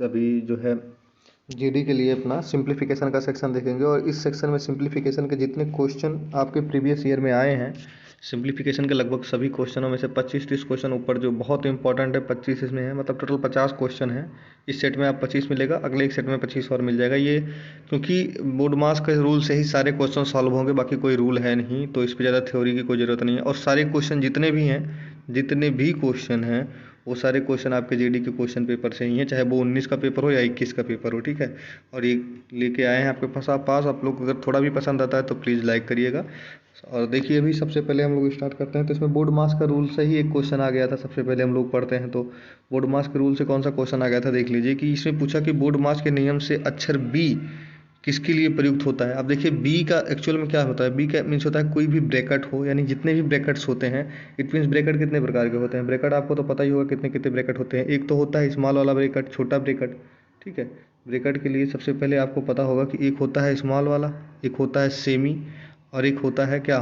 अभी जो है जीडी के लिए अपना सिंप्लीफिकेशन का सेक्शन देखेंगे और इस सेक्शन में सिंप्लीफिकेशन के जितने क्वेश्चन आपके प्रीवियस ईयर में आए हैं, सिंप्लीफिकेशन के लगभग सभी क्वेश्चनों में से 25-30 क्वेश्चन ऊपर जो बहुत इंपॉर्टेंट है 25 इसमें है, मतलब टोटल 50 क्वेश्चन है। इस सेट में आप 25 मिलेगा, अगले एक सेट में 25 और मिल जाएगा। ये क्योंकि बोर्ड मास के रूल से ही सारे क्वेश्चन सॉल्व होंगे, बाकी कोई रूल है नहीं, तो इस पर ज़्यादा थ्योरी की कोई ज़रूरत नहीं है। और सारे क्वेश्चन जितने भी क्वेश्चन हैं वो सारे क्वेश्चन आपके जीडी के क्वेश्चन पेपर से ही हैं, चाहे वो 19 का पेपर हो या 21 का पेपर हो, ठीक है। और ये लेके आए हैं आपके पास। आप लोग अगर थोड़ा भी पसंद आता है तो प्लीज़ लाइक करिएगा। और देखिए अभी सबसे पहले हम लोग स्टार्ट करते हैं, तो इसमें बोर्ड मास का रूल से ही एक क्वेश्चन आ गया था। सबसे पहले हम लोग पढ़ते हैं तो बोर्ड मास के रूल से कौन सा क्वेश्चन आ गया था देख लीजिए, कि इसमें पूछा कि बोर्ड मास के नियम से अक्षर बी किसके लिए प्रयुक्त होता है। अब देखिए बी का एक्चुअल में क्या होता है, बी का मीन्स होता है कोई भी ब्रैकेट हो, यानी जितने भी ब्रैकेट्स होते हैं। इट मीन्स ब्रैकेट कितने प्रकार के होते हैं, ब्रैकेट आपको तो पता ही होगा कितने कितने ब्रैकेट होते हैं। एक तो होता है स्मॉल वाला ब्रैकेट, छोटा ब्रैकेट, ठीक है। ब्रैकेट के लिए सबसे पहले आपको पता होगा कि एक होता है स्मॉल वाला, एक होता है सेमी, और एक होता है क्या,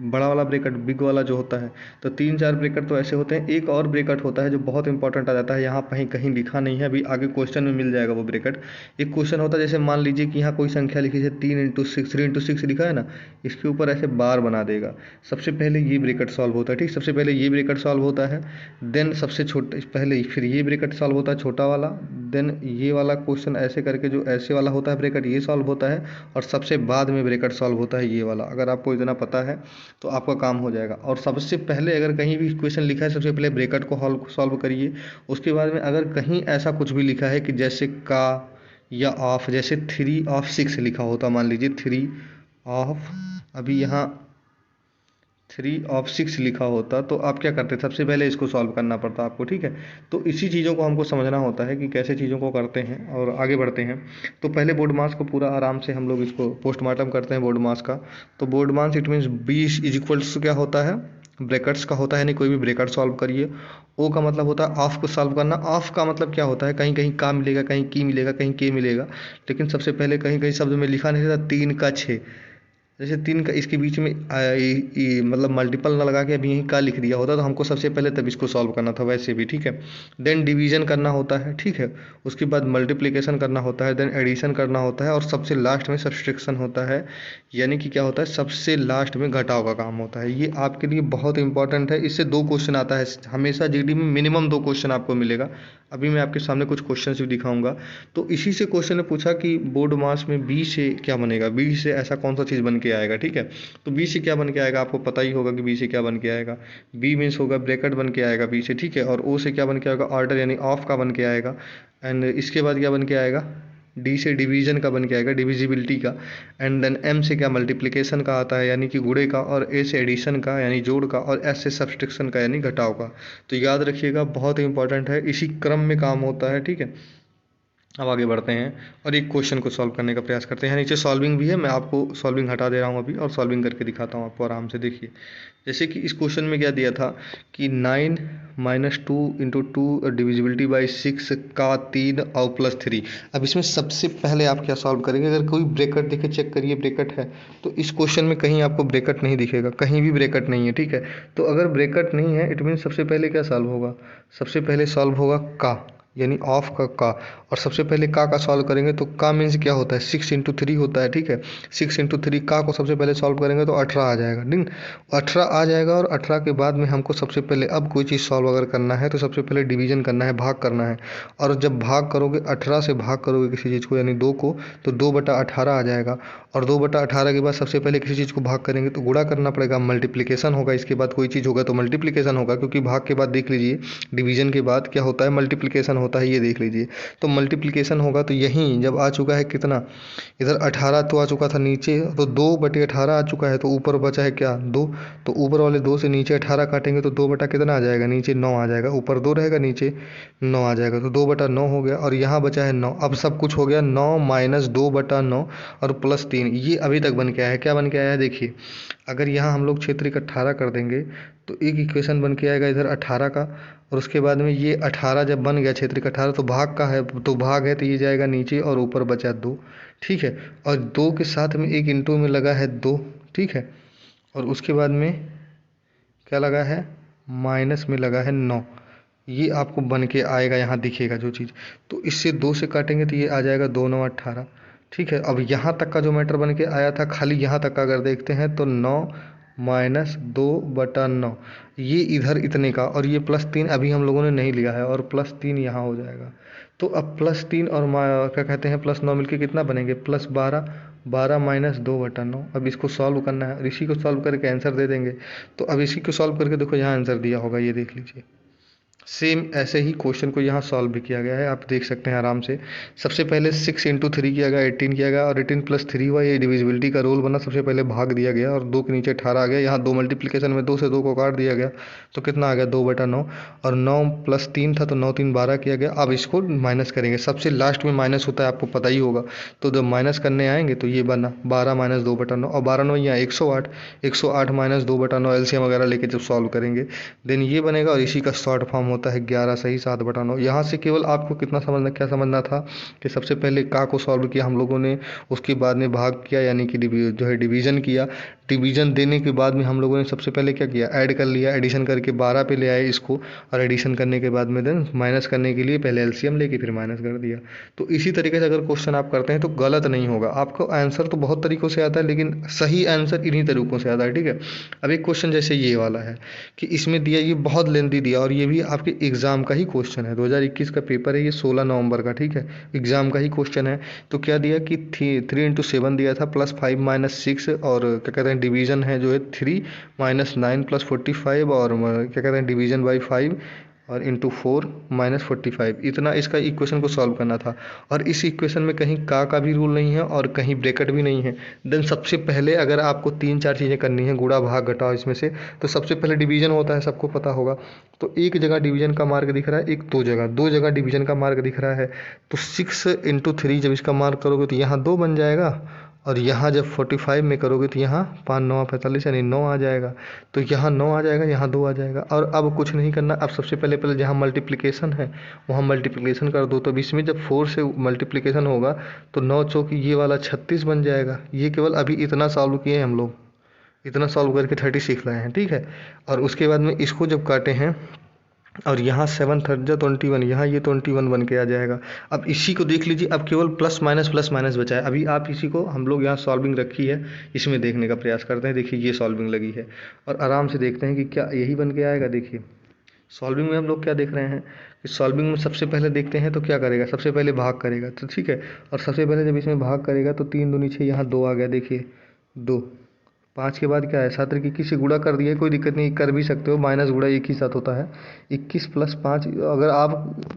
बड़ा वाला ब्रैकेट, बिग वाला जो होता है। तो 3-4 ब्रैकेट तो ऐसे होते हैं। एक और ब्रैकेट होता है जो बहुत इंपॉर्टेंट आ जाता है, यहाँ कहीं कहीं लिखा नहीं है, अभी आगे क्वेश्चन में मिल जाएगा वो ब्रैकेट। एक क्वेश्चन होता है जैसे मान लीजिए कि यहाँ कोई संख्या लिखी है 3 × 6 लिखा है ना, इसके ऊपर ऐसे बार बना देगा। सबसे पहले ये ब्रैकेट सॉल्व होता है, ठीक। सबसे पहले ये ब्रैकेट सॉल्व होता है, देन सबसे छोटे पहले फिर ये ब्रैकेट सॉल्व होता है छोटा वाला, देन ये वाला क्वेश्चन ऐसे करके जो ऐसे वाला होता है ब्रैकेट ये सॉल्व होता है, और सबसे बाद में ब्रैकेट सॉल्व होता है ये वाला। अगर आपको इतना पता है तो आपका काम हो जाएगा। और सबसे पहले अगर कहीं भी क्वेश्चन लिखा है सबसे पहले ब्रैकेट को सॉल्व करिए। उसके बाद में अगर कहीं ऐसा कुछ भी लिखा है कि जैसे का या ऑफ, जैसे 3 of 6 लिखा होता, मान लीजिए 3 of, अभी यहाँ 3 of 6 लिखा होता, तो आप क्या करते, सबसे पहले इसको सॉल्व करना पड़ता आपको, ठीक है। तो इसी चीज़ों को हमको समझना होता है कि कैसे चीज़ों को करते हैं और आगे बढ़ते हैं। तो पहले बोर्ड मास को पूरा आराम से हम लोग इसको पोस्टमार्टम करते हैं बोर्ड मास का। तो board mass it means B is equals to क्या होता है, ब्रैकेट्स का होता है, यानी कोई भी ब्रैकेट सॉल्व करिए। ओ का मतलब होता है ऑफ को सॉल्व करना। ऑफ का मतलब क्या होता है, कहीं कहीं का मिलेगा, कहीं की मिलेगा, कहीं के मिलेगा, लेकिन सबसे पहले कहीं कहीं शब्द में लिखा नहीं था 3 का 6, जैसे 3 का इसके बीच में मतलब मल्टीपल ना लगा के अभी यहीं का लिख दिया होता, तो हमको सबसे पहले तब इसको सॉल्व करना था, वैसे भी, ठीक है। देन डिवीजन करना होता है, ठीक है। उसके बाद मल्टीप्लिकेशन करना होता है, देन एडिशन करना होता है, और सबसे लास्ट में सब्सट्रैक्शन होता है, यानी कि क्या होता है, सबसे लास्ट में घटाव का काम होता है। ये आपके लिए बहुत इंपॉर्टेंट है। इससे 2 क्वेश्चन आता है हमेशा जीडी में, मिनिमम 2 क्वेश्चन आपको मिलेगा। अभी मैं आपके सामने कुछ क्वेश्चन भी दिखाऊंगा। तो इसी से क्वेश्चन ने पूछा कि बोर्ड मास में बी से क्या बनेगा, बी से ऐसा कौन सा चीज़ बन के आएगा, ठीक है। तो बी से क्या बन के आएगा, आपको पता ही होगा कि बी से क्या बन के आएगा। बी मीन्स होगा ब्रैकेट बन के आएगा बी से, ठीक है। और ओ से क्या बन के आएगा, ऑर्डर यानी ऑफ का बन के आएगा। एंड इसके बाद क्या बन के आएगा, डी से डिवीजन का बन के आएगा, डिविजिबिलिटी का। एंड देन एम से क्या, मल्टीप्लिकेशन का आता है, यानी कि गुणे का। और ए से एडिशन का यानी जोड़ का। और एस से सब्सट्रैक्शन का यानी घटाव का। तो याद रखिएगा, बहुत इंपॉर्टेंट है, इसी क्रम में काम होता है, ठीक है। अब आगे बढ़ते हैं और एक क्वेश्चन को सॉल्व करने का प्रयास करते हैं। नीचे सॉल्विंग भी है, मैं आपको सॉल्विंग हटा दे रहा हूँ अभी और सॉल्विंग करके दिखाता हूँ आपको, आराम से देखिए। जैसे कि इस क्वेश्चन में क्या दिया था कि 9 - 2 × 2 डिविजिबिलिटी बाई 6 का 3 और +3। अब इसमें सबसे पहले आप क्या सॉल्व करेंगे, अगर कोई ब्रैकेट दिखे, चेक करिए ब्रैकेट है, तो इस क्वेश्चन में कहीं आपको ब्रैकेट नहीं दिखेगा, कहीं भी ब्रैकेट नहीं है, ठीक है। तो अगर ब्रैकेट नहीं है इट मीन सबसे पहले क्या सॉल्व होगा, सबसे पहले सॉल्व होगा का, यानी ऑफ का। और सबसे पहले का सॉल्व करेंगे तो का मीन्स क्या होता है, 6 × 3 होता है, ठीक है। 6 × 3 का को सबसे पहले सॉल्व करेंगे तो 18 आ जाएगा, ठीक। 18 आ जाएगा, और 18 के बाद में हमको सबसे पहले अब कोई चीज़ सॉल्व अगर करना है तो सबसे पहले डिवीजन करना है, भाग करना है। और जब भाग करोगे, 18 से भाग करोगे किसी चीज़ को, यानी 2 को, तो 2/18 आ जाएगा। और 2/18 के बाद सबसे पहले किसी चीज़ को भाग करेंगे तो गुणा करना पड़ेगा, मल्टीप्लिकेशन होगा। इसके बाद कोई चीज़ होगा तो मल्टीप्लिकेशन होगा, क्योंकि भाग के बाद देख लीजिए डिवीजन के बाद क्या होता है, मल्टीप्लिकेशन होता है, ये देख लीजिए। तो मल्टीप्लिकेशन होगा, तो यहीं जब आ चुका है कितना, इधर 18 तो आ चुका था नीचे, तो 2/18 आ चुका है, तो ऊपर बचा है क्या, 2। तो ऊपर वाले 2 से नीचे 18 काटेंगे तो 2 बटा कितना आ जाएगा, नीचे 9 आ जाएगा। ऊपर 2 रहेगा, नीचे 9 आ जाएगा, तो 2/9 हो गया। और यहाँ बचा है 9। अब सब कुछ हो गया, 9 - 2/9 और +3। ये अभी तक बन के आया है, क्या बन के आया है देखिए। अगर यहाँ हम लोग क्षेत्र 18 कर देंगे तो एक इक्वेशन बन के आएगा इधर 18 का। और उसके बाद में ये 18 जब बन गया क्षेत्र 18, तो भाग का है, तो भाग है, तो ये जाएगा नीचे, और ऊपर बचा 2, ठीक है। और 2 के साथ में एक इंटू में लगा है 2, ठीक है। और उसके बाद में क्या लगा है, माइनस में लगा है 9, ये आपको बन के आएगा, यहाँ दिखेगा जो चीज़। तो इससे 2 से काटेंगे तो ये आ जाएगा 2 9 18। ठीक है, अब यहाँ तक का जो मैटर बन के आया था, खाली यहाँ तक का अगर देखते हैं तो 9 माइनस 2/9, ये इधर इतने का, और ये +3 अभी हम लोगों ने नहीं लिया है, और +3 यहाँ हो जाएगा। तो अब +3 और क्या कहते हैं +9 मिलके कितना बनेंगे, +12। 12 माइनस 2/9। अब इसको सॉल्व करना है और इसी को सॉल्व करके आंसर दे देंगे। तो अब इसी को सॉल्व करके देखो यहाँ आंसर दिया होगा, ये देख लीजिए। सेम ऐसे ही क्वेश्चन को यहाँ सॉल्व भी किया गया है, आप देख सकते हैं आराम से। सबसे पहले 6 इंटू 3 किया गया, 18 किया गया, और 18 प्लस 3 हुआ, ये डिविजिबिलिटी का रूल बना। सबसे पहले भाग दिया गया और 2 के नीचे 18 आ गया। यहाँ 2 मल्टीप्लिकेशन में 2 से 2 को काट दिया गया, तो कितना आ गया 2/9। और 9 + 3 था तो 9 3 12 किया गया। अब इसको माइनस करेंगे, सबसे लास्ट में माइनस होता है, आपको पता ही होगा। तो जब माइनस करने आएंगे तो ये बना 12 माइनस 2/9, और 12 9 यहाँ 108, 108 माइनस 2/9 एलसीएम वगैरह लेके जब सॉल्व करेंगे देन ये बनेगा। और इसी का शॉर्ट फॉर्म होता है 11 सही 7/9। यहाँ से केवल आपको कितना समझना, क्या समझना था कि सबसे पहले का को सॉल्व किया हम लोगों ने, उसके बाद में भाग किया, यानी कि जो है डिवीजन किया। डिवीजन देने के बाद में हम लोगों ने सबसे पहले क्या किया, ऐड कर लिया, एडिशन करके 12 पे ले आए इसको, और एडिशन करने के बाद में देन माइनस करने के लिए पहले एलसीएम लेके फिर माइनस कर दिया। तो इसी तरीके से अगर क्वेश्चन आप करते हैं तो गलत नहीं होगा। आपको आंसर तो बहुत तरीक़ों से आता है, लेकिन सही आंसर इन्हीं तरीक़ों से आता है। ठीक है, अब एक क्वेश्चन जैसे ये वाला है कि इसमें दिया, ये बहुत लेंथी दिया, और ये भी आपके एग्ज़ाम का ही क्वेश्चन है, 2021 का पेपर है ये, 16 नवंबर का। ठीक है, एग्ज़ाम का ही क्वेश्चन है। तो क्या दिया कि 3 इंटू 7 दिया था, +5 माइनस 6, और क्या कहते हैं डिवीज़न है जो है 3 माइनस 9 + 45, और क्या कहते हैं डिवीज़न बाई 5 और इंटू 4 माइनस 45। इतना इसका इक्वेशन को सॉल्व करना था। और इस इक्वेशन में कहीं का भी रूल नहीं है और कहीं ब्रैकेट भी नहीं है। देन सबसे पहले अगर आपको 3 4 चीज़ें करनी है, गुणा भाग घटाओ इसमें से, तो सबसे पहले डिवीज़न होता है, सबको पता होगा। तो एक जगह डिवीज़न का मार्क दिख रहा है, एक दो जगह डिवीज़न का मार्क दिख रहा है। तो 6 इंटू 3 जब इसका मार्क करोगे तो यहाँ 2 बन जाएगा, और यहाँ जब 45 में करोगे तो यहाँ 5 9 45 यानी 9 आ जाएगा। तो यहाँ 9 आ जाएगा, यहाँ 2 आ जाएगा। और अब कुछ नहीं करना, अब सबसे पहले जहाँ मल्टीप्लिकेशन है वहाँ मल्टीप्लिकेशन कर दो। तो इसमें जब 4 से मल्टीप्लिकेशन होगा तो 9 चौक ये वाला 36 बन जाएगा। ये केवल अभी इतना सॉल्व किए हैं हम लोग, इतना सॉल्व करके 30 सीख लाए हैं। ठीक है, और उसके बाद में इसको जब काटे हैं, और यहाँ 7 3 21, यहाँ ये 21 बन के आ जाएगा। अब इसी को देख लीजिए, अब केवल प्लस माइनस बचा है। अभी आप इसी को, हम लोग यहाँ सॉल्विंग रखी है, इसमें देखने का प्रयास करते हैं। देखिए ये सॉल्विंग लगी है, और आराम से देखते हैं कि क्या यही बन के आएगा। देखिए सॉल्विंग में हम लोग क्या देख रहे हैं कि सॉल्विंग में सबसे पहले देखते हैं तो क्या करेगा, सबसे पहले भाग करेगा। तो ठीक है, और सबसे पहले जब इसमें भाग करेगा तो 3 दूनी 6, यहाँ 2 आ गया। देखिए 2, 5 के बाद क्या है, 7 21 से गुणा कर दिया, कोई दिक्कत नहीं, कर भी सकते हो, माइनस गुणा एक ही साथ होता है। 21 + 5, अगर आप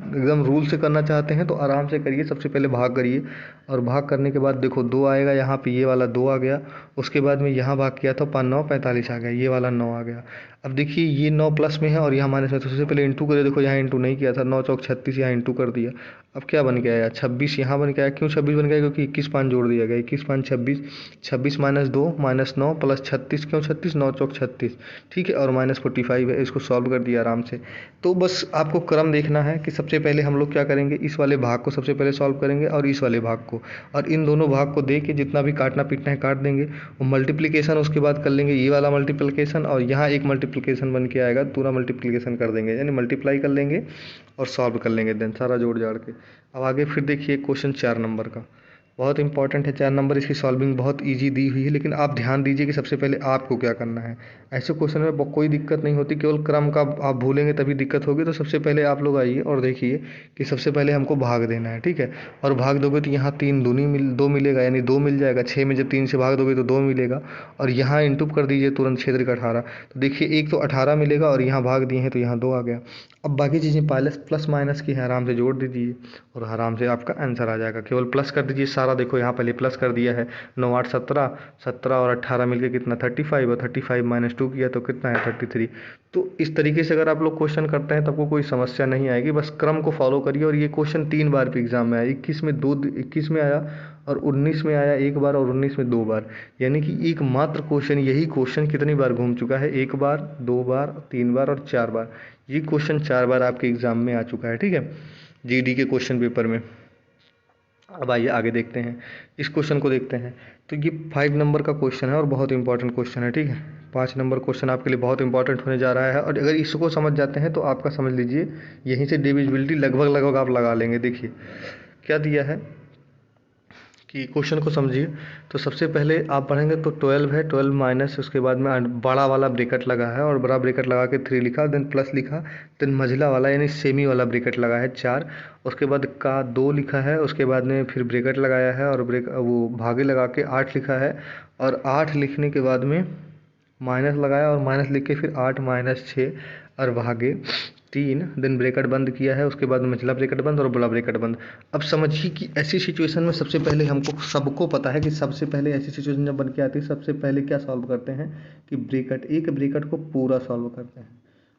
एकदम रूल से करना चाहते हैं तो आराम से करिए, सबसे पहले भाग करिए, और भाग करने के बाद देखो 2 आएगा, यहाँ पे ये वाला 2 आ गया। उसके बाद में यहाँ भाग किया था 5 9 45 आ गया, ये वाला 9 आ गया। अब देखिए ये 9 प्लस में है और यहाँ माइनस में, तो सबसे पहले इंटू करिए। देखो यहाँ इंटू नहीं किया था, 9 चौक 36, यहाँ इंटू कर दिया। अब क्या बन के आया, 26 यहाँ बन के आया। क्यों 26 बन गया, क्योंकि 21 5 जोड़ दिया गया, 21 5 26, 26 माइनस 2 माइनस 9 प्लस 36, क्यों 36, 9 चौक 36। ठीक है, और माइनस 45 है, इसको सॉल्व कर दिया आराम से। तो बस आपको क्रम देखना है कि सबसे पहले हम लोग क्या करेंगे, इस वाले भाग को सबसे पहले सॉल्व करेंगे, और इस वाले भाग को, और इन दोनों भाग को दे के जितना भी काटना पीटना है काट देंगे। और मल्टीप्लिकेशन उसके बाद कर लेंगे, ये वाला मल्टीप्लिकेशन, और यहाँ एक मल्टीप्लिकेशन बन के आएगा, पूरा मल्टीप्लिकेशन कर देंगे, यानी मल्टीप्लाई कर लेंगे और सॉल्व कर लेंगे, देन सारा जोड़ जाड़ के। अब आगे फिर देखिए क्वेश्चन 4 नंबर का, बहुत इंपॉर्टेंट है 4 नंबर। इसकी सॉल्विंग बहुत इजी दी हुई है, लेकिन आप ध्यान दीजिए कि सबसे पहले आपको क्या करना है। ऐसे क्वेश्चन में कोई दिक्कत नहीं होती, केवल क्रम का आप भूलेंगे तभी दिक्कत होगी। तो सबसे पहले आप लोग आइए और देखिए कि सबसे पहले हमको भाग देना है। ठीक है, और भाग दोगे तो यहाँ 3 दूनी 2 मिलेगा, यानी 2 मिल जाएगा। 6 में जब 3 से भाग दोगे तो 2 मिलेगा, और यहाँ इंटू कर दीजिए तुरंत, क्षेत्र का 18। तो देखिए एक तो 18 मिलेगा, और यहाँ भाग दिए हैं तो यहाँ 2 आ गया। अब बाकी चीज़ें प्लस माइनस की है, आराम से जोड़ दीजिए और आराम से आपका आंसर आ जाएगा। केवल प्लस कर दीजिए सारा, देखो यहाँ पहले प्लस कर दिया है, 9 8 17, 17 और 18 मिलके कितना 35, और 35 माइनस 2 किया तो कितना है 33। तो इस तरीके से अगर आप लोग क्वेश्चन करते हैं तो आपको कोई समस्या नहीं आएगी, बस क्रम को फॉलो करिए। और ये क्वेश्चन 3 बार पे एग्जाम में आया, 21 में आया, और 19 में आया 1 बार, और 19 में 2 बार। यानी कि एक मात्र क्वेश्चन, यही क्वेश्चन कितनी बार घूम चुका है, 1 बार, 2 बार, 3 बार और 4 बार। ये क्वेश्चन 4 बार आपके एग्जाम में आ चुका है। ठीक है, जीडी के क्वेश्चन पेपर में। अब आइए आगे देखते हैं, इस क्वेश्चन को देखते हैं। तो ये 5 नंबर का क्वेश्चन है और बहुत इंपॉर्टेंट क्वेश्चन है, ठीक है। 5 नंबर क्वेश्चन आपके लिए बहुत इंपॉर्टेंट होने जा रहा है, और अगर इसको समझ जाते हैं तो आपका समझ लीजिए यहीं से डिविजिबिलिटी लगभग लगभग आप लगा लेंगे। देखिए क्या दिया है कि क्वेश्चन को समझिए। तो सबसे पहले आप पढ़ेंगे तो 12 है, 12 माइनस उसके बाद में बड़ा वाला ब्रैकेट लगा है और बड़ा ब्रैकेट लगा के 3 लिखा, देन प्लस लिखा, देन मझला वाला यानी सेमी वाला ब्रैकेट लगा है 4, उसके बाद का 2 लिखा है, उसके बाद में फिर ब्रैकेट लगाया है और वो भागे लगा के 8 लिखा है, और 8 लिखने के बाद में माइनस लगाया और माइनस लिख के फिर 8 माइनस 6 और भागे 3, देन ब्रैकेट बंद किया है, उसके बाद में मझला ब्रैकेट बंद और बड़ा ब्रैकेट बंद। अब समझिए कि ऐसी सिचुएशन में सबसे पहले हमको सबको पता है कि सबसे पहले ऐसी सिचुएशन जब बन के आती है सबसे पहले क्या सॉल्व करते हैं कि एक ब्रैकेट को पूरा सॉल्व करते हैं।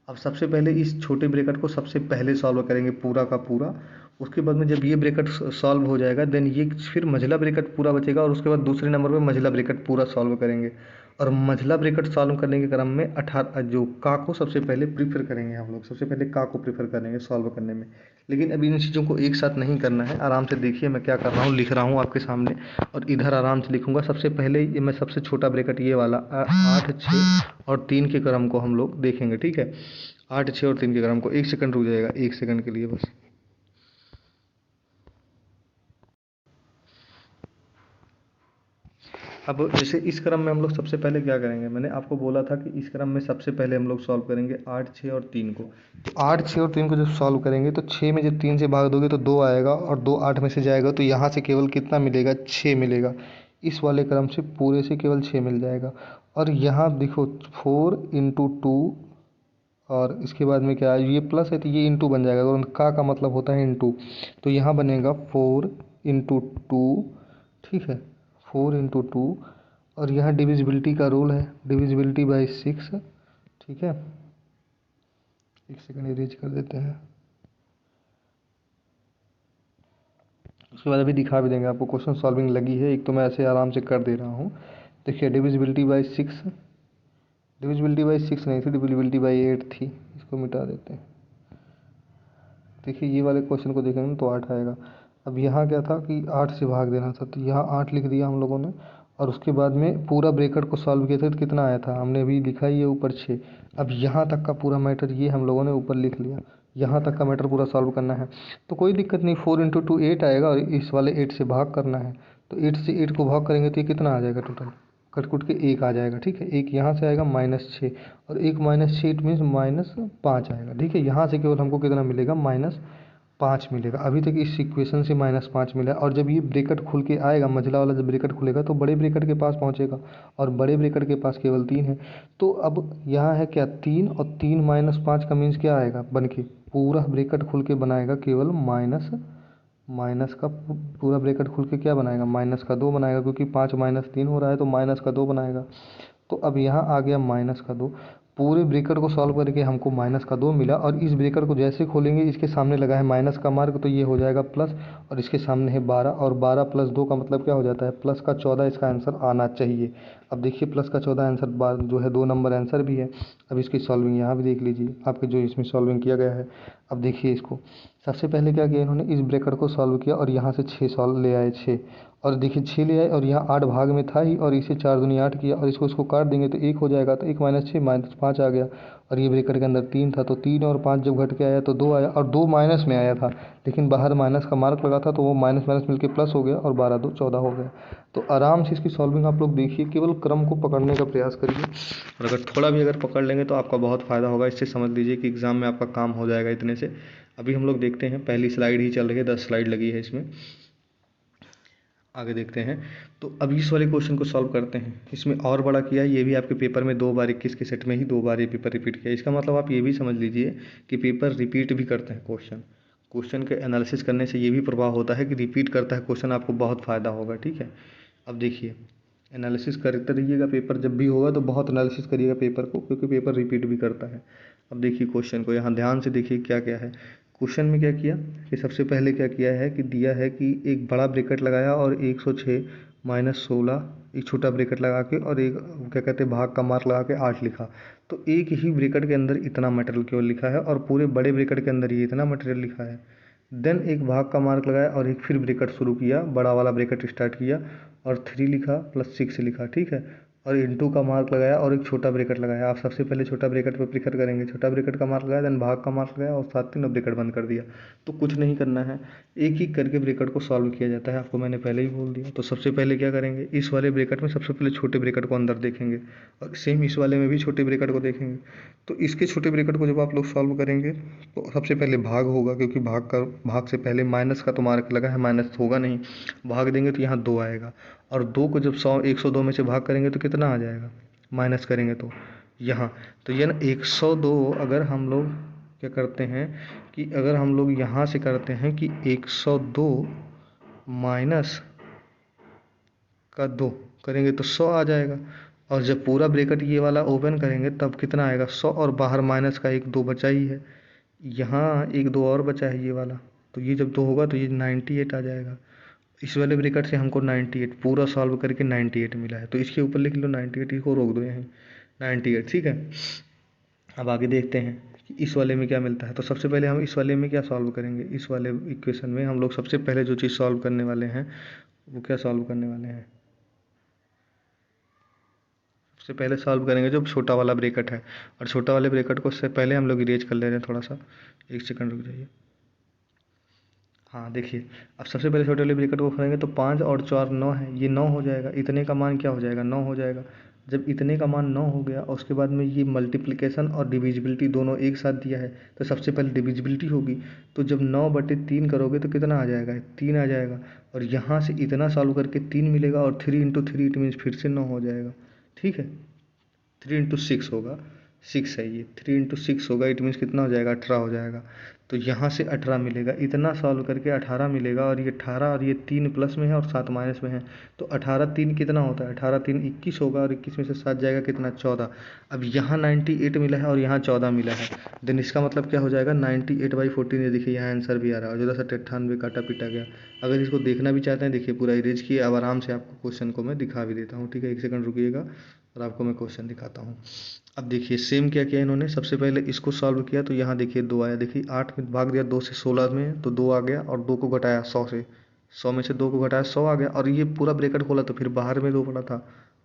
अब सबसे पहले इस छोटे ब्रैकेट को सबसे पहले सॉल्व करेंगे पूरा का पूरा, उसके बाद में जब ये ब्रैकेट सॉल्व हो जाएगा देन ये फिर मझला ब्रैकेट पूरा बचेगा, और उसके बाद दूसरे नंबर पे मझला ब्रैकेट पूरा सॉल्व करेंगे। और मझला ब्रैकेट सॉल्व करने के क्रम में 18 जो का को सबसे पहले प्रीफर करेंगे, हम लोग सबसे पहले का को प्रीफर करेंगे सॉल्व करने में। लेकिन अभी इन चीज़ों को एक साथ नहीं करना है, आराम से देखिए मैं क्या कर रहा हूँ, लिख रहा हूँ आपके सामने और इधर आराम से लिखूंगा। सबसे पहले ये मैं सबसे छोटा ब्रैकेट ये वाला 8 6 और 3 के क्रम को हम लोग देखेंगे, ठीक है। 8 6 और 3 के क्रम को, 1 सेकंड रुक जाएगा, 1 सेकंड के लिए बस। अब जैसे इस क्रम में हम लोग सबसे पहले क्या करेंगे, मैंने आपको बोला था कि इस क्रम में सबसे पहले हम लोग सॉल्व करेंगे 8 6 और 3 को। तो 8 6 और 3 को जब सॉल्व करेंगे तो 6 में जब 3 से भाग दोगे तो 2 आएगा, और 2 8 में से जाएगा तो यहाँ से केवल कितना मिलेगा, 6 मिलेगा। इस वाले क्रम से पूरे से केवल 6 मिल जाएगा। और यहाँ देखो 4 इंटू 2, और इसके बाद में क्या है, ये प्लस है तो ये इंटू बन जाएगा, और का मतलब होता है इंटू, तो यहाँ बनेगा 4 इंटू 2, ठीक है, 4 इंटू 2। और यहाँ डिविजिबिलिटी का रूल है, डिविजिबिलिटी बाई 6, ठीक है। एक सेकंड इरेज कर देते हैं, उसके बाद अभी दिखा भी देंगे आपको, क्वेश्चन सॉल्विंग लगी है, एक तो मैं ऐसे आराम से कर दे रहा हूँ। देखिए डिविजिबिलिटी बाई 6, डिविजिबिलिटी बाई 6 नहीं थी, डिविजिबिलिटी बाई 8 थी, इसको मिटा देते हैं। देखिए ये वाले क्वेश्चन को देखेंगे तो 8 आएगा। अब यहाँ क्या था कि 8 से भाग देना था, तो यहाँ 8 लिख दिया हम लोगों ने, और उसके बाद में पूरा ब्रैकेट को सॉल्व किया था तो कितना आया था, हमने अभी लिखा ही है ऊपर 6। अब यहाँ तक का पूरा मैटर ये हम लोगों ने ऊपर लिख लिया, यहाँ तक का मैटर पूरा सॉल्व करना है तो कोई दिक्कत नहीं। 4 इंटू 2 8 आएगा, और इस वाले 8 से भाग करना है, तो 8 से 8 को भाग करेंगे तो ये कितना आ जाएगा टोटल, कटकुट के 1 आ जाएगा, ठीक है। 1 यहाँ से आएगा -6, और 1 -6 इट मीन्स -5 आएगा, ठीक है। यहाँ से केवल हमको कितना मिलेगा, -5 मिलेगा। अभी तक इस इक्वेशन से -5 मिला, और जब ये ब्रैकेट खुल के आएगा, मझला वाला जब ब्रैकेट खुलेगा तो बड़े ब्रैकेट के पास पहुंचेगा, और बड़े ब्रैकेट के पास केवल 3 है। तो अब यहाँ है क्या 3, और 3 -5 का मीन्स क्या आएगा बन के, पूरा ब्रैकेट खुल के बनाएगा केवल माइनस, माइनस का पूरा ब्रैकेट खुल के क्या बनाएगा, -2 बनाएगा, क्योंकि 5 -3 हो रहा है तो -2 बनाएगा। तो अब यहाँ आ गया -2, पूरे ब्रैकेट को सॉल्व करके हमको -2 मिला, और इस ब्रैकेट को जैसे खोलेंगे इसके सामने लगा है माइनस का मार्क, तो ये हो जाएगा प्लस, और इसके सामने है 12, और 12 + 2 का मतलब क्या हो जाता है, प्लस का 14 इसका आंसर आना चाहिए। अब देखिए प्लस का 14 आंसर जो है 2 नंबर आंसर भी है। अब इसकी सॉल्विंग यहाँ भी देख लीजिए, आपके जो इसमें सॉल्विंग किया गया है। अब देखिए इसको सबसे पहले क्या किया इन्होंने, इस ब्रैकेट को सॉल्व किया और यहाँ से 6 सॉल्व ले आए, 6, और देखिए 6 ले आए, और यहाँ 8 भाग में था ही, और इसे 4 दूनी 8 किया, और इसको काट देंगे तो 1 हो जाएगा, तो 1 - 6 -5 आ गया, और ये ब्रैकेट के अंदर 3 था, तो 3 और 5 जब घट के आया तो 2 आया, और 2 माइनस में आया था, लेकिन बाहर माइनस का मार्क लगा था तो वो माइनस माइनस मिलके प्लस हो गया, और 12 2 14 हो गया। तो आराम से इसकी सॉल्विंग आप लोग देखिए, केवल क्रम को पकड़ने का प्रयास करिए, और अगर थोड़ा भी अगर पकड़ लेंगे तो आपका बहुत फ़ायदा होगा। इससे समझ लीजिए कि एग्ज़ाम में आपका काम हो जाएगा इतने से। अभी हम लोग देखते हैं, पहली स्लाइड ही चल रही है, 10 स्लाइड लगी है इसमें, आगे देखते हैं। तो अब इस वाले क्वेश्चन को सॉल्व करते हैं। इसमें और बड़ा किया है, ये भी आपके पेपर में 2 बार 21 के सेट में ही 2 बार ये पेपर रिपीट किया। इसका मतलब आप ये भी समझ लीजिए कि पेपर रिपीट भी करते हैं क्वेश्चन। क्वेश्चन के एनालिसिस करने से ये भी प्रभाव होता है कि रिपीट करता है क्वेश्चन, आपको बहुत फ़ायदा होगा, ठीक है। अब देखिए एनालिसिस करते रहिएगा, पेपर जब भी होगा तो बहुत एनालिसिस करिएगा पेपर को, क्योंकि पेपर रिपीट भी करता है। अब देखिए क्वेश्चन को यहाँ ध्यान से देखिए क्या क्या है। क्वेश्चन में क्या किया कि सबसे पहले क्या किया है कि दिया है कि एक बड़ा ब्रैकेट लगाया और 106 -16 एक छोटा ब्रैकेट लगा के, और एक क्या कहते हैं भाग का मार्क लगा के 8 लिखा। तो एक ही ब्रैकेट के अंदर इतना मटेरियल केवल लिखा है, और पूरे बड़े ब्रैकेट के अंदर ये इतना मटेरियल लिखा है। देन एक भाग का मार्क लगाया और एक फिर ब्रैकेट शुरू किया, बड़ा वाला ब्रैकेट स्टार्ट किया और 3 लिखा प्लस 6 लिखा, ठीक है। और इंटू का मार्क लगाया और एक छोटा ब्रैकेट लगाया। आप सबसे पहले छोटा ब्रैकेट पे प्रेफर करेंगे, छोटा ब्रैकेट का मार्क लगाया, देन भाग का मार्क लगाया और साथ 3 ब्रैकेट बंद कर दिया। तो कुछ नहीं करना है, एक एक करके ब्रैकेट को सॉल्व किया जाता है, आपको मैंने पहले ही बोल दिया। तो सबसे पहले क्या करेंगे, इस वाले ब्रैकेट में सबसे पहले छोटे ब्रैकेट को अंदर देखेंगे और सेम इस वाले में भी छोटे ब्रैकेट को देखेंगे। तो इसके छोटे ब्रैकेट को जब आप लोग सॉल्व करेंगे तो सबसे पहले भाग होगा, क्योंकि भाग से पहले माइनस का तो मार्क लगा है, माइनस होगा नहीं। भाग देंगे तो यहाँ 2 आएगा और 2 को जब 102 में से भाग करेंगे तो कितना आ जाएगा, माइनस करेंगे तो यहाँ। तो ये ना 102, अगर हम लोग क्या करते हैं कि अगर हम लोग यहाँ से करते हैं कि 102 माइनस का 2 करेंगे तो 100 आ जाएगा। और जब पूरा ब्रैकेट ये वाला ओपन करेंगे तब कितना आएगा, 100, और बाहर माइनस का एक 2 बचा ही है, यहाँ एक 2 और बचा है ये वाला। तो ये जब 2 होगा तो ये 98 आ जाएगा। इस वाले ब्रैकेट से हमको 98 पूरा सॉल्व करके 98 मिला है, तो इसके ऊपर लिख लो 98, इसको रोक दो यहीं 98, ठीक है। अब आगे देखते हैं कि इस वाले में क्या मिलता है। तो सबसे पहले हम इस वाले में क्या सॉल्व करेंगे, इस वाले इक्वेशन में हम लोग सबसे पहले जो चीज़ सॉल्व करने वाले हैं वो क्या सॉल्व करने वाले हैं, सबसे पहले सॉल्व करेंगे जो छोटा वाला ब्रैकेट है। और छोटा वाले ब्रैकेट को उससे पहले हम लोग इरेज कर ले रहे हैं थोड़ा सा, एक सेकंड रुक जाइए। हाँ देखिए, अब सबसे पहले छोटे वाले ब्रैकेट को खोलेंगे तो 5 और 4 9 है, ये 9 हो जाएगा। इतने का मान क्या हो जाएगा, 9 हो जाएगा। जब इतने का मान 9 हो गया और उसके बाद में ये मल्टीप्लिकेशन और डिविजिबिलिटी दोनों एक साथ दिया है, तो सबसे पहले डिविजिबिलिटी होगी। तो जब 9/3 करोगे तो कितना आ जाएगा, 3 आ जाएगा। और यहाँ से इतना सॉल्व करके 3 मिलेगा और 3 × 3 इट मीन्स फिर से 9 हो जाएगा, ठीक है। 3 × 6 होगा, 6 है ये, 3 × 6 होगा, इट मीन्स कितना हो जाएगा, 18 हो जाएगा। तो यहाँ से 18 मिलेगा, इतना सॉल्व करके 18 मिलेगा। और ये 18 और ये 3 प्लस में है और 7 माइनस में है, तो 18 3 कितना होता है, 18 3 21 होगा और 21 में से 7 जाएगा कितना, 14। अब यहाँ 98 मिला है और यहाँ 14 मिला है, देन इसका मतलब क्या हो जाएगा, 98/14। ये देखिए यहाँ आंसर भी आ रहा है, और 98 काटा पीटा गया। अगर इसको देखना भी चाहते हैं, देखिए पूरा इरेज किए, अब आराम से आपको क्वेश्चन को मैं दिखा भी देता हूँ, ठीक है। एक सेकंड रुकिएगा और आपको मैं क्वेश्चन दिखाता हूँ। अब देखिए सेम क्या किया इन्होंने, सबसे पहले इसको सॉल्व किया तो यहाँ देखिए 2 आया। देखिए 8 में भाग दिया 2 से 16 में, तो 2 आ गया। और 2 को घटाया 100 से, 100 में से 2 को घटाया 100 आ गया। और ये पूरा ब्रैकेट खोला तो फिर बाहर में 2 पड़ा था,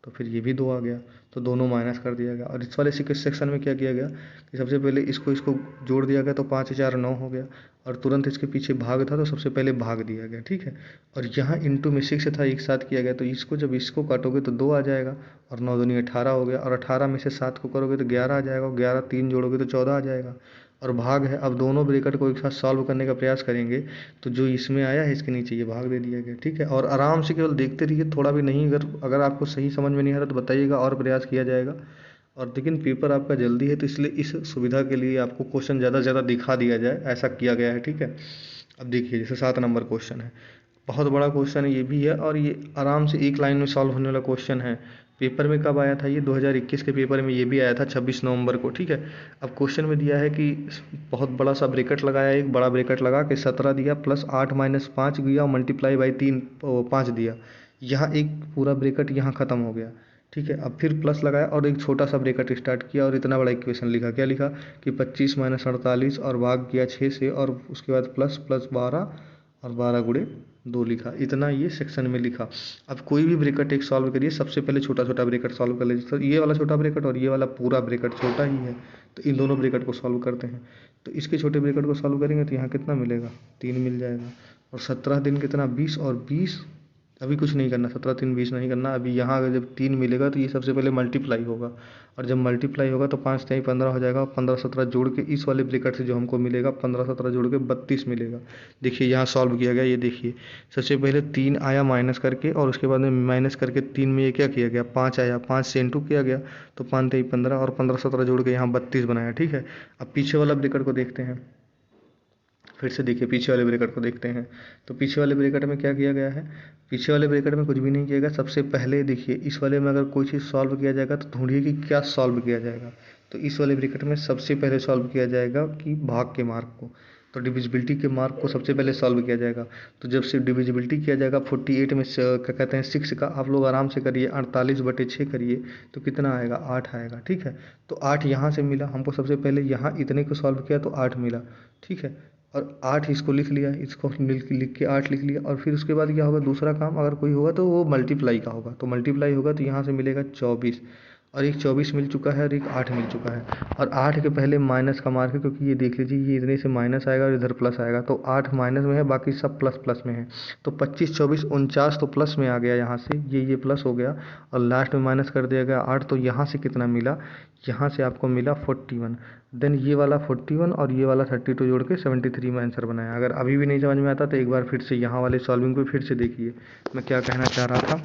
तो फिर ये भी 2 आ गया, तो दोनों माइनस कर दिया गया। और इस वाले सेक्शन में क्या किया गया कि सबसे पहले इसको इसको जोड़ दिया गया, तो 5 4 9 हो गया। और तुरंत इसके पीछे भाग था तो सबसे पहले भाग दिया गया, ठीक है। और यहाँ इंटू में 6 था, एक साथ किया गया, तो इसको जब इसको काटोगे तो 2 आ जाएगा। और 9 दूनी 18 हो गया। और 18 में से 7 को करोगे तो 11 आ जाएगा, और 11 3 जोड़ोगे तो 14 आ जाएगा। और भाग है, अब दोनों ब्रैकेट को एक साथ सॉल्व करने का प्रयास करेंगे, तो जो इसमें आया है इसके नीचे ये भाग दे दिया गया, ठीक है। और आराम से केवल देखते रहिए, थोड़ा भी नहीं, अगर आपको सही समझ में नहीं आ रहा तो बताइएगा और प्रयास किया जाएगा। और लेकिन पेपर आपका जल्दी है तो इसलिए इस सुविधा के लिए आपको क्वेश्चन ज़्यादा से ज़्यादा दिखा दिया जाए, ऐसा किया गया है, ठीक है। अब देखिए जैसे 7 नंबर क्वेश्चन है, बहुत बड़ा क्वेश्चन है ये भी है, और ये आराम से एक लाइन में सॉल्व होने वाला क्वेश्चन है। पेपर में कब आया था ये, 2021 के पेपर में ये भी आया था 26 नवंबर को, ठीक है। अब क्वेश्चन में दिया है कि बहुत बड़ा सा ब्रैकेट लगाया, एक बड़ा ब्रैकेट लगा के 17 दिया, प्लस 8 - 5 दिया, और मल्टीप्लाई बाई 5 दिया। यहाँ एक पूरा ब्रैकेट यहाँ ख़त्म हो गया, ठीक है। अब फिर प्लस लगाया और एक छोटा सा ब्रैकेट स्टार्ट किया और इतना बड़ा इक्वेशन लिखा। क्या लिखा कि 25 - 48 और भाग किया 6 से, और उसके बाद प्लस 12 और 12 × 2 लिखा। इतना ये सेक्शन में लिखा। अब कोई भी ब्रैकेट एक सॉल्व करिए, सबसे पहले छोटा छोटा ब्रैकेट सॉल्व कर लीजिए। तो ये वाला छोटा ब्रैकेट और ये वाला पूरा ब्रैकेट छोटा ही है, तो इन दोनों ब्रैकेट को सॉल्व करते हैं। तो इसके छोटे ब्रैकेट को सॉल्व करेंगे तो यहाँ कितना मिलेगा, 3 मिल जाएगा। और 17 दिन कितना, 20, और 20 अभी कुछ नहीं करना, 17 3 20 नहीं करना। अभी यहाँ अगर जब 3 मिलेगा तो ये सबसे पहले मल्टीप्लाई होगा, और जब मल्टीप्लाई होगा तो 5 3 15 हो जाएगा। 15 17 जोड़ के इस वाले ब्रैकेट से जो हमको मिलेगा, 15 17 जोड़ के 32 मिलेगा। देखिए यहाँ सॉल्व किया गया, ये देखिए सबसे पहले 3 आया माइनस करके, और उसके बाद में माइनस करके 3 में ये क्या किया गया, 5 आया, 5 से इंटू किया गया, तो 5 3 15, और 15 17 जोड़ के यहाँ 32 बनाया, ठीक है। अब पीछे वाला ब्रैकेट को देखते हैं, फिर से देखिए पीछे वाले ब्रैकेट को देखते हैं। तो पीछे वाले ब्रैकेट में क्या किया गया है, पीछे वाले ब्रैकेट में कुछ भी नहीं किया गया। सबसे पहले देखिए इस वाले में अगर कोई चीज़ सॉल्व किया जाएगा तो ढूंढिए कि क्या सॉल्व किया जाएगा। तो इस वाले ब्रैकेट में सबसे पहले सॉल्व किया जाएगा कि भाग के मार्क को, तो डिविजिबिलिटी के मार्क को सबसे पहले सॉल्व किया जाएगा। तो जब से डिविजिबिलिटी किया जाएगा 48 में से क्या कहते हैं 6 का, आप लोग आराम से करिए, 48/6 करिए तो कितना आएगा, 8 आएगा, ठीक है। तो 8 यहाँ से मिला हमको, सबसे पहले यहाँ इतने को सॉल्व किया तो 8 मिला, ठीक है। और 8 इसको लिख लिया, इसको लिख लिख के 8 लिख लिया। और फिर उसके बाद क्या होगा, दूसरा काम अगर कोई होगा तो वो मल्टीप्लाई का होगा, तो मल्टीप्लाई होगा तो यहाँ से मिलेगा 24, और एक 24 मिल चुका है और एक 8 मिल चुका है। और 8 के पहले माइनस का मार्क है, क्योंकि ये देख लीजिए ये इतने से माइनस आएगा और इधर प्लस आएगा, तो 8 माइनस में है, बाकी सब प्लस प्लस में है। तो 25 24 49 तो प्लस में आ गया यहाँ से, ये प्लस हो गया और लास्ट में माइनस कर दिया गया 8। तो यहाँ से कितना मिला, यहाँ से आपको मिला 41। देन ये वाला 41 और ये वाला 32 जोड़ के 73 में आंसर बनाया। अगर अभी भी नहीं समझ में आता तो एक बार फिर से यहाँ वाले सॉल्विंग को फिर से देखिए मैं क्या कहना चाह रहा था।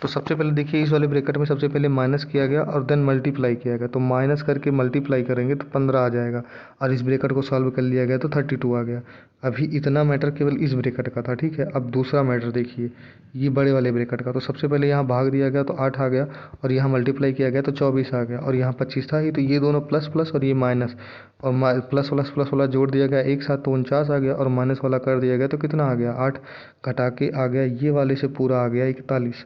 तो सबसे पहले देखिए इस वाले ब्रैकेट में सबसे पहले माइनस किया गया और देन मल्टीप्लाई किया गया, तो माइनस करके मल्टीप्लाई करेंगे तो 15 आ जाएगा, और इस ब्रैकेट को सॉल्व कर लिया गया तो 32 आ गया। अभी इतना मैटर केवल इस ब्रैकेट का था, ठीक है। अब दूसरा मैटर देखिए, ये बड़े वाले ब्रैकेट का, तो सबसे पहले यहाँ भाग दिया गया तो 8 आ गया, और यहाँ मल्टीप्लाई किया गया तो 24 आ गया, और यहाँ 25 था ही, तो ये दोनों प्लस प्लस और ये माइनस, और प्लस प्लस प्लस वाला जोड़ दिया गया एक साथ तो 49 आ गया, और माइनस वाला कर दिया गया तो कितना आ गया 8, घटा के आ गया ये वाले से पूरा आ गया 41,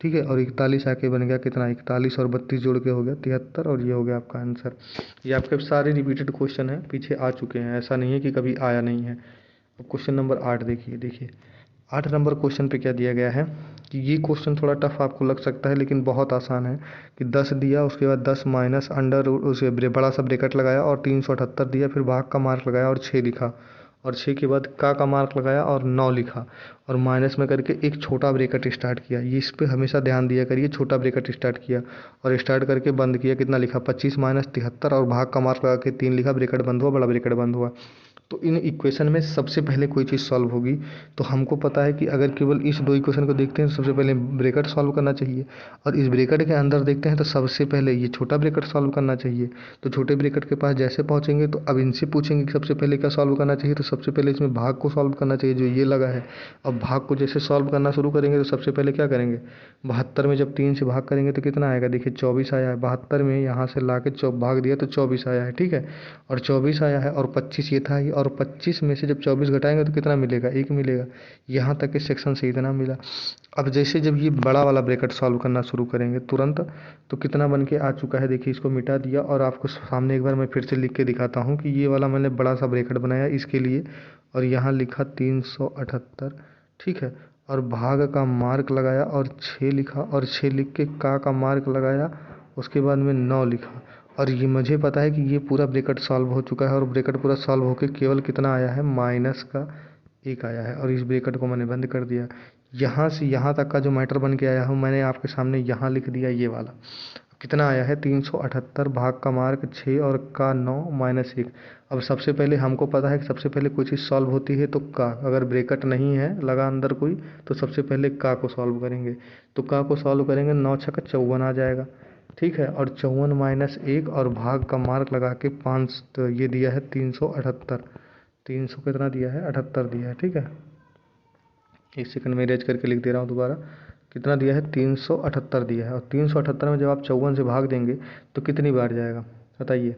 ठीक है। और 41 आके बन गया कितना, 41 और 32 जोड़ के हो गया 73, और ये हो गया आपका आंसर। ये आपके सारे रिपीटेड क्वेश्चन हैं, पीछे आ चुके हैं, ऐसा नहीं है कि कभी आया नहीं है। अब क्वेश्चन नंबर 8 देखिए 8 नंबर क्वेश्चन पे क्या दिया गया है कि ये क्वेश्चन थोड़ा टफ आपको लग सकता है लेकिन बहुत आसान है। कि 10 दिया, उसके बाद 10 माइनस अंडर उसे बड़ा सा ब्रैकेट लगाया और 378 दिया, फिर भाग का मार्क लगाया और 6 लिखा, और 6 के बाद का मार्क लगाया और 9 लिखा, और माइनस में करके एक छोटा ब्रैकेट स्टार्ट किया। ये इस पे हमेशा ध्यान दिया करिए, छोटा ब्रैकेट स्टार्ट किया और स्टार्ट करके बंद किया, कितना लिखा 25 माइनस 73, और भाग का मार्क लगा के 3 लिखा, ब्रैकेट बंद हुआ, बड़ा ब्रैकेट बंद हुआ। तो इन इक्वेशन में सबसे पहले कोई चीज़ सॉल्व होगी, तो हमको पता है कि अगर केवल इस दो इक्वेशन को देखते हैं तो सबसे पहले ब्रैकेट सॉल्व करना चाहिए, और इस ब्रैकेट के अंदर देखते हैं तो सबसे पहले ये छोटा ब्रैकेट सॉल्व करना चाहिए। तो छोटे ब्रैकेट के पास जैसे पहुंचेंगे तो अब इनसे पूछेंगे कि सबसे पहले क्या सॉल्व करना चाहिए, तो सबसे पहले इसमें भाग को सॉल्व करना चाहिए जो ये लगा है। अब भाग को जैसे सॉल्व करना शुरू करेंगे तो सबसे पहले क्या करेंगे, 72 में जब 3 से भाग करेंगे तो कितना आएगा, देखिए 24 आया है, 72 में यहाँ से ला के भाग दिया तो 24 आया है, ठीक है। और 24 आया है और 25 ये था ही, और 25 में से जब 24 घटाएंगे तो कितना मिलेगा, 1 मिलेगा। यहाँ तक के सेक्शन से इतना मिला। अब जैसे जब ये बड़ा वाला ब्रैकेट सॉल्व करना शुरू करेंगे तुरंत, तो कितना बन के आ चुका है, देखिए इसको मिटा दिया, और आपको सामने एक बार मैं फिर से लिख के दिखाता हूँ कि ये वाला मैंने बड़ा सा ब्रैकेट बनाया इसके लिए, और यहाँ लिखा 378, ठीक है, और भाग का मार्क लगाया और 6 लिखा, और 6 लिख के का मार्क लगाया, उसके बाद में 9 लिखा। और ये मुझे पता है कि ये पूरा ब्रैकेट सॉल्व हो चुका है, और ब्रैकेट पूरा सॉल्व होकर केवल कितना आया है, माइनस का 1 आया है, और इस ब्रैकेट को मैंने बंद कर दिया। यहाँ से यहाँ तक का जो मैटर बन के आया हूँ मैंने आपके सामने यहाँ लिख दिया ये वाला। कितना आया है 378, भाग का मार्क 6 और का 9 माइनस 1। अब सबसे पहले हमको पता है कि सबसे पहले कोई चीज़ सॉल्व होती है तो का, अगर ब्रैकेट नहीं है लगा अंदर कोई तो सबसे पहले का को सॉल्व करेंगे। तो का को सॉल्व करेंगे, 9 छक्का 54 आ जाएगा, ठीक है। और 54 माइनस 1 और भाग का मार्क लगा के 5, तो ये दिया है 378। 300 कितना दिया है, 78 दिया है, ठीक है। एक सेकंड में इरेज करके लिख दे रहा हूँ दोबारा, कितना दिया है 378 दिया है। और 378 में जब आप 54 से भाग देंगे तो कितनी बार जाएगा बताइए,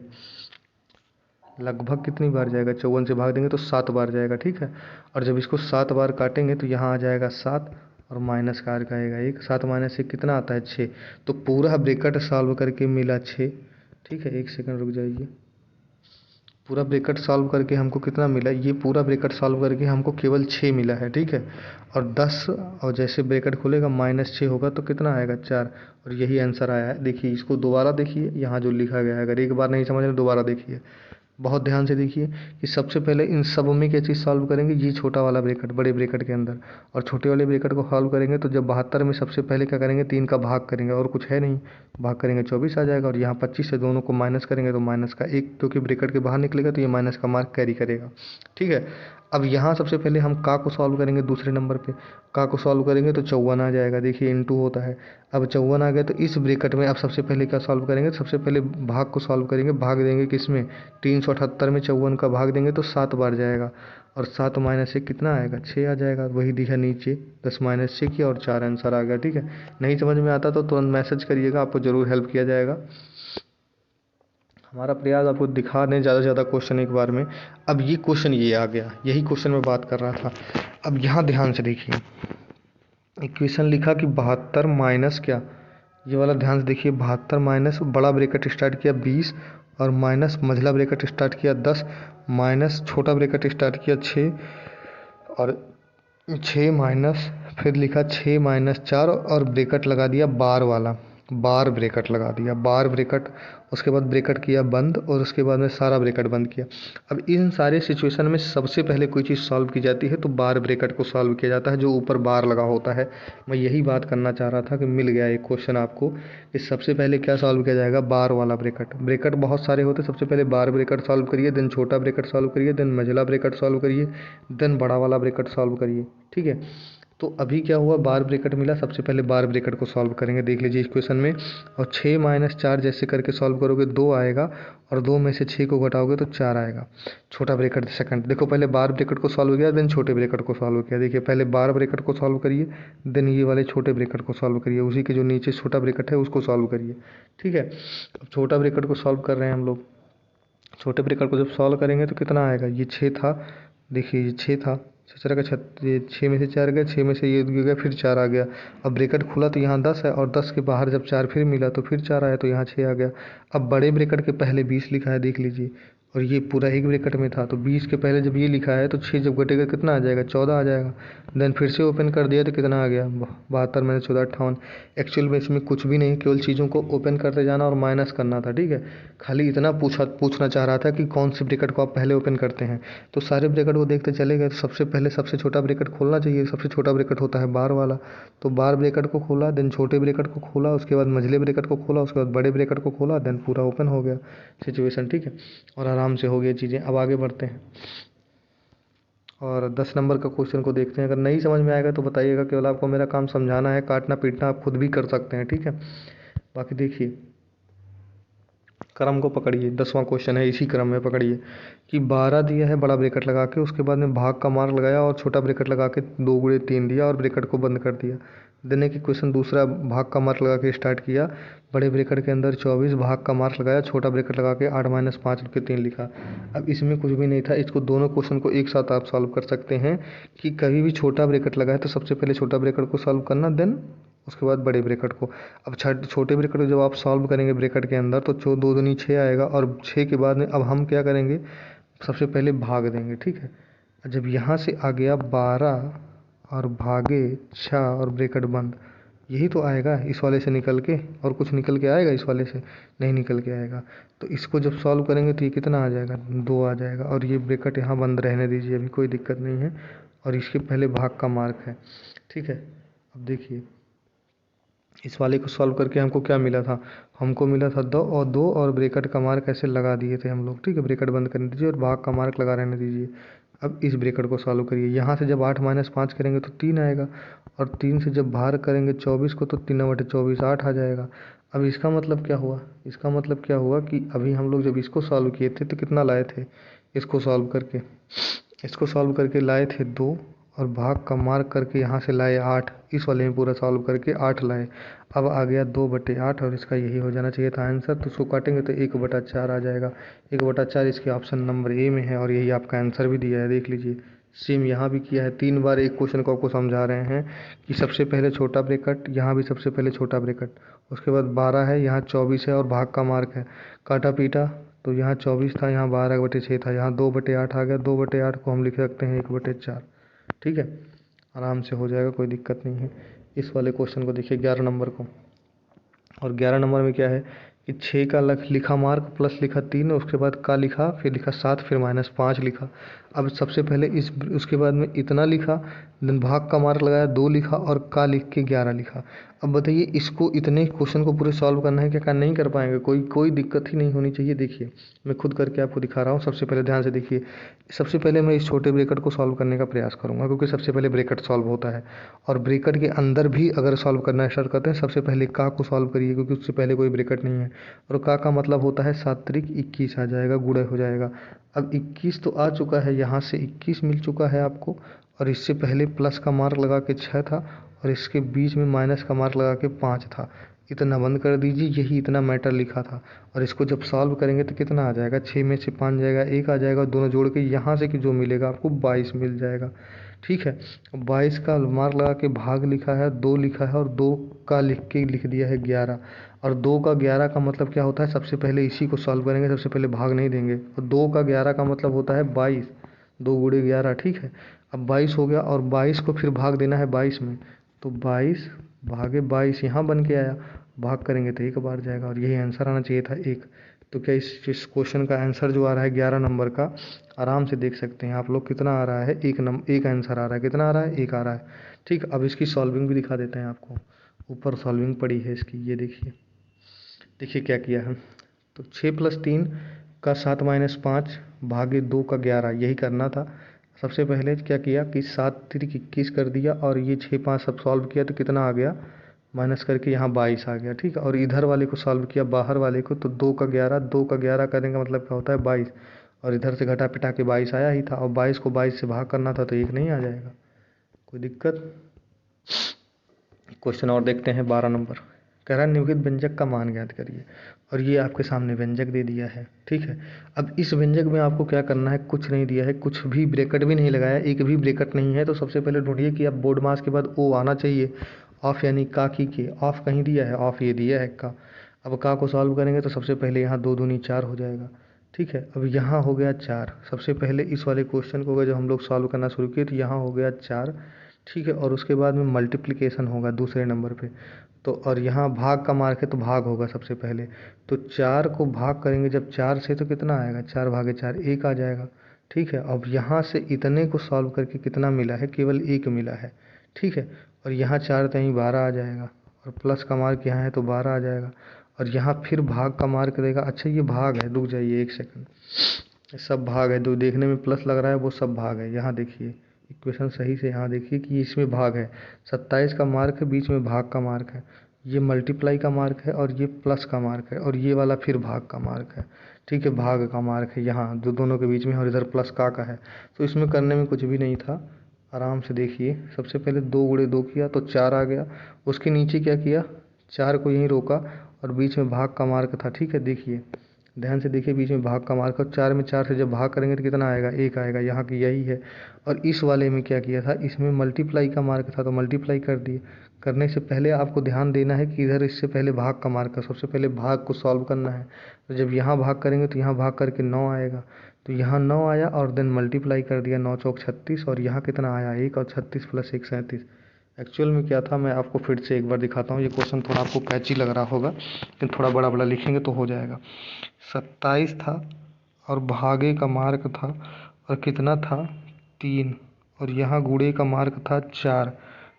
लगभग कितनी बार जाएगा, 54 से भाग देंगे तो 7 बार जाएगा, ठीक है। और जब इसको 7 बार काटेंगे तो यहाँ आ जाएगा 7, और माइनस का आएगा 1, 7 माइनस 1 कितना आता है 6। तो पूरा ब्रैकेट सॉल्व करके मिला 6, ठीक है। एक सेकंड रुक जाइए, पूरा ब्रैकेट सॉल्व करके हमको कितना मिला, ये पूरा ब्रैकेट सॉल्व करके हमको केवल 6 मिला है, ठीक है। और 10, और जैसे ब्रैकेट खुलेगा माइनस 6 होगा तो कितना आएगा 4, और यही आंसर आया है। देखिए इसको दोबारा देखिए, यहाँ जो लिखा गया है, अगर एक बार नहीं समझ रहे दोबारा देखिए, बहुत ध्यान से देखिए कि सबसे पहले इन सब में क्या चीज़ सॉल्व करेंगे, ये छोटा वाला ब्रैकेट बड़े ब्रैकेट के अंदर, और छोटे वाले ब्रैकेट को सॉल्व करेंगे तो जब 72 में सबसे पहले क्या करेंगे, 3 का भाग करेंगे, और कुछ है नहीं, भाग करेंगे 24 आ जाएगा, और यहाँ 25 से दोनों को माइनस करेंगे तो माइनस का 1, क्योंकि ब्रैकेट के बाहर निकलेगा तो ये माइनस का मार्क कैरी करेगा, ठीक है। अब यहाँ सबसे पहले हम का को सॉल्व करेंगे, दूसरे नंबर पे का को सॉल्व करेंगे तो 54 आ जाएगा, देखिए इनटू होता है। अब 54 आ गया तो इस ब्रैकेट में अब सबसे पहले क्या सॉल्व करेंगे, सबसे पहले भाग को सॉल्व करेंगे, भाग देंगे किसमें, 378 में 54 का भाग देंगे तो 7 बार जाएगा, और 7 माइनस 1 कितना आएगा 6 आ जाएगा, वही दिखा नीचे 10 माइनस 6 किया और 4 आंसर आ गया, ठीक है। नहीं समझ में आता तो तुरंत मैसेज करिएगा, आपको ज़रूर हेल्प किया जाएगा। हमारा प्रयास आपको दिखा दें ज़्यादा से ज़्यादा क्वेश्चन एक बार में। अब ये क्वेश्चन ये आ गया, यही क्वेश्चन मैं बात कर रहा था। अब यहाँ ध्यान से देखिए, इक्वेशन लिखा कि 72 माइनस क्या, ये वाला ध्यान से देखिए, 72 माइनस बड़ा ब्रैकेट स्टार्ट किया 20, और माइनस मझला ब्रैकेट स्टार्ट किया 10, माइनस छोटा ब्रैकेट स्टार्ट किया 6, और 6 माइनस, फिर लिखा 6 माइनस 4 और ब्रैकेट लगा दिया बार वाला, बार ब्रैकेट लगा दिया, बार ब्रैकेट। उसके बाद ब्रैकेट किया बंद और उसके बाद में सारा ब्रैकेट बंद किया। अब इन सारे सिचुएशन में सबसे पहले कोई चीज़ सॉल्व की जाती है तो बार ब्रैकेट को सॉल्व किया जाता है, जो ऊपर बार लगा होता है। मैं यही बात करना चाह रहा था कि मिल गया एक क्वेश्चन आपको कि सबसे पहले क्या सॉल्व किया जाएगा, बार वाला ब्रैकेट। ब्रैकेट बहुत सारे होते हैं, सबसे पहले बार ब्रैकेट सॉल्व करिए, देन छोटा ब्रैकेट सॉल्व करिए, देन मझला ब्रैकेट सॉल्व करिए, देन बड़ा वाला ब्रैकेट सॉल्व करिए। ठीक है, तो अभी क्या हुआ, बार ब्रैकेट मिला, सबसे पहले बार ब्रैकेट को सॉल्व करेंगे, देख लीजिए इस क्वेश्चन में। और 6 माइनस 4 जैसे करके सॉल्व करोगे 2 आएगा, और 2 में से 6 को घटाओगे तो 4 आएगा। छोटा ब्रैकेट सेकंड, देखो पहले बार ब्रैकेट को सॉल्व किया, देन छोटे ब्रैकेट को सॉल्व किया। देखिए पहले बार ब्रैकेट को सॉल्व करिए, देन ये वाले छोटे ब्रैकेट को सॉल्व करिए, उसी के जो नीचे छोटा ब्रैकेट है उसको सॉल्व करिए। ठीक है, अब छोटा ब्रैकेट को सॉल्व कर रहे हैं हम लोग। छोटे ब्रैकेट को जब सॉल्व करेंगे तो कितना आएगा, ये 6 था, देखिए ये 6 था, 6 का 6, ये 6 में से 4 गया, 6 में से ये गया, फिर 4 आ गया। अब ब्रैकेट खुला तो यहाँ 10 है, और 10 के बाहर जब 4 फिर मिला तो फिर 4 आया, तो यहाँ 6 आ गया। अब बड़े ब्रैकेट के पहले 20 लिखा है, देख लीजिए, और ये पूरा एक ब्रैकेट में था, तो 20 के पहले जब ये लिखा है तो 6 जब घटेगा कितना आ जाएगा, 14 आ जाएगा। देन फिर से ओपन कर दिया तो कितना आ गया, 72 में 14 58। एक्चुअल में इसमें कुछ भी नहीं, केवल चीज़ों को ओपन करते जाना और माइनस करना था। ठीक है, खाली इतना पूछना चाह रहा था कि कौन से ब्रैकेट को आप पहले ओपन करते हैं। तो सारे ब्रैकेट को देखते चले गए, तो सबसे पहले सबसे छोटा ब्रैकेट खोलना चाहिए, सबसे छोटा ब्रैकेट होता है बार वाला। तो बार ब्रैकेट को खोला, देन छोटे ब्रैकेट को खोला, उसके बाद मझले ब्रैकेट को खोला, उसके बाद बड़े ब्रैकेट को खोला, देन पूरा ओपन हो गया सिचुएशन। ठीक है, और आराम से हो गई चीज़ें। अब आगे बढ़ते हैं और 10 नंबर का क्वेश्चन को देखते हैं। अगर नहीं समझ में आएगा तो बताइएगा, केवल आपको मेरा काम समझाना है, काटना पीटना आप खुद भी कर सकते हैं। ठीक है, बाकी देखिए क्रम को पकड़िए, 10वां क्वेश्चन है, इसी क्रम में पकड़िए कि 12 दिया है बड़ा ब्रैकेट लगा के, उसके बाद में भाग का मार्क लगाया और छोटा ब्रैकेट लगा के 2 गुणे 3 दिया और ब्रैकेट को बंद कर दिया। देने की क्वेश्चन दूसरा, भाग का मार्क लगा के स्टार्ट किया, बड़े ब्रैकेट के अंदर 24, भाग का मार्क लगाया, छोटा ब्रैकेट लगा के 8 माइनस 5 के 3 लिखा। अब इसमें कुछ भी नहीं था, इसको दोनों क्वेश्चन को एक साथ आप सॉल्व कर सकते हैं कि कभी भी छोटा ब्रैकेट लगा है तो सबसे पहले छोटा ब्रैकेट को सॉल्व करना, देन उसके बाद बड़े ब्रैकेट को। अब छोटे ब्रैकेट को जब आप सॉल्व करेंगे ब्रैकेट के अंदर तो 2 दूनी 6 आएगा, और 6 के बाद में अब हम क्या करेंगे, सबसे पहले भाग देंगे। ठीक है, जब यहाँ से आ गया 12 और भागे 6 और ब्रैकेट बंद, यही तो आएगा इस वाले से निकल के, और कुछ निकल के आएगा इस वाले से, नहीं निकल के आएगा। तो इसको जब सॉल्व करेंगे तो ये कितना आ जाएगा, 2 आ जाएगा, और ये ब्रैकेट यहाँ बंद रहने दीजिए, अभी कोई दिक्कत नहीं है, और इसके पहले भाग का मार्क है। ठीक है, अब देखिए इस वाले को सॉल्व करके हमको क्या मिला था, हमको मिला था 2 और ब्रैकेट का मार्क ऐसे लगा दिए थे हम लोग। ठीक है, ब्रैकेट बंद करने दीजिए और भाग का मार्क लगा रहने दीजिए। अब इस ब्रैकेट को सॉल्व करिए, यहाँ से जब 8 माइनस 5 करेंगे तो 3 आएगा, और 3 से जब बाहर करेंगे 24 को तो 3/24 8 आ जाएगा। अब इसका मतलब क्या हुआ, इसका मतलब क्या हुआ कि अभी हम लोग जब इसको सॉल्व किए थे तो कितना लाए थे, इसको सॉल्व करके लाए थे 2, और भाग का मार्क करके यहाँ से लाए 8, इस वाले में पूरा सॉल्व करके 8 लाए। अब आ गया 2/8, और इसका यही हो जाना चाहिए था आंसर। तो इसको काटेंगे तो 1/4 आ जाएगा, 1/4 इसके ऑप्शन नंबर ए में है, और यही आपका आंसर भी दिया है, देख लीजिए। सेम यहाँ भी किया है, 3 बार एक क्वेश्चन को आपको समझा रहे हैं कि सबसे पहले छोटा ब्रैकेट, यहाँ भी सबसे पहले छोटा ब्रैकेट, उसके बाद 12 है, यहाँ 24 है, और भाग का मार्क है, काटा पीटा तो यहाँ 24 था, यहाँ 12/6 था, यहाँ 2/8 आ गया, 2/8 को हम लिख सकते हैं 1/4। ठीक है, आराम से हो जाएगा, कोई दिक्कत नहीं है। इस वाले क्वेश्चन को देखिए 11 नंबर को, और 11 नंबर में क्या है कि 6 का लिखा मार्क प्लस लिखा 3, उसके बाद का लिखा, फिर लिखा 7, फिर -5 लिखा। अब सबसे पहले उसके बाद में इतना लिखा, देन भाग का मार्क लगाया 2 लिखा, और का लिख के 11 लिखा। अब बताइए इसको, इतने क्वेश्चन को पूरे सॉल्व करना है, क्या नहीं कर पाएंगे, कोई दिक्कत ही नहीं होनी चाहिए। देखिए मैं खुद करके आपको दिखा रहा हूँ, सबसे पहले ध्यान से देखिए। सबसे पहले मैं इस छोटे ब्रैकेट को सॉल्व करने का प्रयास करूँगा, क्योंकि सबसे पहले ब्रैकेट सॉल्व होता है, और ब्रैकेट के अंदर भी अगर सॉल्व करना स्टार्ट करते हैं सबसे पहले का को सॉल्व करिए, क्योंकि उससे पहले कोई ब्रैकेट नहीं है, और का मतलब होता है 7 त्रिक 21 आ जाएगा, गुणे हो जाएगा। अब 21 तो आ चुका है, यहाँ से 21 मिल चुका है आपको, और इससे पहले प्लस का मार्क लगा के 6 था, और इसके बीच में माइनस का मार्क लगा के 5 था। इतना बंद कर दीजिए, यही इतना मैटर लिखा था। और इसको जब सॉल्व करेंगे तो कितना आ जाएगा, 6 में से 5 जाएगा, 1 आ जाएगा, दोनों जोड़ के यहाँ से कि जो मिलेगा आपको 22 मिल जाएगा। ठीक है, 22 का मार्क लगा के भाग लिखा है, 2 लिखा है, और 2 का लिख के लिख दिया है 11। और 2 का 11 का मतलब क्या होता है, सबसे पहले इसी को सॉल्व करेंगे, सबसे पहले भाग नहीं देंगे। और 2 का 11 का मतलब होता है 22, 2 गुणे 11, ठीक है। अब 22 हो गया और 22 को फिर भाग देना है 22 में, तो 22 भागे 22 यहाँ बन के आया, भाग करेंगे तो 1 बार जाएगा और यही आंसर आना चाहिए था 1। तो क्या इस क्वेश्चन का आंसर जो आ रहा है 11 नंबर का, आराम से देख सकते हैं आप लोग कितना आ रहा है, एक आंसर आ रहा है, कितना आ रहा है, 1 आ रहा है। ठीक, अब इसकी सॉल्विंग भी दिखा देते हैं आपको। ऊपर सॉल्विंग पड़ी है इसकी, ये देखिए, देखिए क्या किया है। तो 6 + 3 का 7 - 5 भागे 2 का 11, यही करना था। सबसे पहले क्या किया कि 7 तिरिक 21 कर दिया और ये 6 5 सब सॉल्व किया तो कितना आ गया, माइनस करके यहाँ 22 आ गया, ठीक है। और इधर वाले को सॉल्व किया, बाहर वाले को, तो 2 का 11, 2 का 11 करने का मतलब क्या होता है 22, और इधर से घटा पिटा के 22 आया ही था, और 22 को 22 से भाग करना था तो 1 नहीं आ जाएगा, कोई दिक्कत। क्वेश्चन और देखते हैं 12 नंबर। कह रहा है निम्नलिखित व्यंजक का मान ज्ञात करिए, और ये आपके सामने व्यंजक दे दिया है, ठीक है। अब इस व्यंजक में आपको क्या करना है, कुछ नहीं दिया है, कुछ भी ब्रैकेट भी नहीं लगाया, एक भी ब्रैकेट नहीं है, तो सबसे पहले ढूंढिए कि अब बोर्ड मास के बाद ओ आना चाहिए, ऑफ यानी का की के, ऑफ कहीं दिया है, ऑफ ये दिया है का। अब का को सॉल्व करेंगे तो सबसे पहले यहाँ 2 दूनी 4 हो जाएगा, ठीक है। अब यहाँ हो गया 4, सबसे पहले इस वाले क्वेश्चन को जब हम लोग सॉल्व करना शुरू किए तो यहाँ हो गया 4, ठीक है। और उसके बाद में मल्टीप्लिकेशन होगा दूसरे नंबर पे, तो और यहाँ भाग का मार्क है तो भाग होगा सबसे पहले, तो 4 को भाग करेंगे जब 4 से तो कितना आएगा, 4 भागे 4 1 आ जाएगा, ठीक है। अब यहाँ से इतने को सॉल्व करके कितना मिला है, केवल 1 मिला है, ठीक है। और यहाँ 4 तो यहीं 12 आ जाएगा, और प्लस का मार्क यहाँ है तो 12 आ जाएगा, और यहाँ फिर भाग का मार्क देगा। अच्छा ये भाग है, रुक जाइए 1 सेकंड, सब भाग है, जो देखने में प्लस लग रहा है वो सब भाग है। यहाँ देखिए इक्वेशन सही से, यहाँ देखिए कि इसमें भाग है, 27 का मार्क है, बीच में भाग का मार्क है, ये मल्टीप्लाई का मार्क है और ये प्लस का मार्क है, और ये वाला फिर भाग का मार्क है, ठीक है। भाग का मार्क है यहाँ जो दोनों के बीच में, और इधर प्लस का है। तो इसमें करने में कुछ भी नहीं था, आराम से देखिए। सबसे पहले 2 गुणे 2 किया तो 4 आ गया, उसके नीचे क्या किया, 4 को यहीं रोका और बीच में भाग का मार्क था, ठीक है। देखिए ध्यान से देखिए, बीच में भाग का मार्क, और 4 में 4 से जब भाग करेंगे तो कितना आएगा, 1 आएगा, यहाँ की यही है। और इस वाले में क्या किया था, इसमें मल्टीप्लाई का मार्क था तो मल्टीप्लाई कर दिए। करने से पहले आपको ध्यान देना है कि इधर इससे पहले भाग का मार्क है, सबसे पहले भाग को सॉल्व करना है। तो जब यहाँ भाग करेंगे तो यहाँ भाग करके 9 आएगा, तो यहाँ 9 आया और देन मल्टीप्लाई कर दिया, 9 चौक 36, और यहाँ कितना आया 1, और 36 + 1 37। एक्चुअल में क्या था, मैं आपको फिर से एक बार दिखाता हूँ। ये क्वेश्चन थोड़ा आपको कैची लग रहा होगा, लेकिन थोड़ा बड़ा बड़ा लिखेंगे तो हो जाएगा। 27 था और भागे का मार्क था, और कितना था 3, और यहाँ गुणे का मार्क था 4,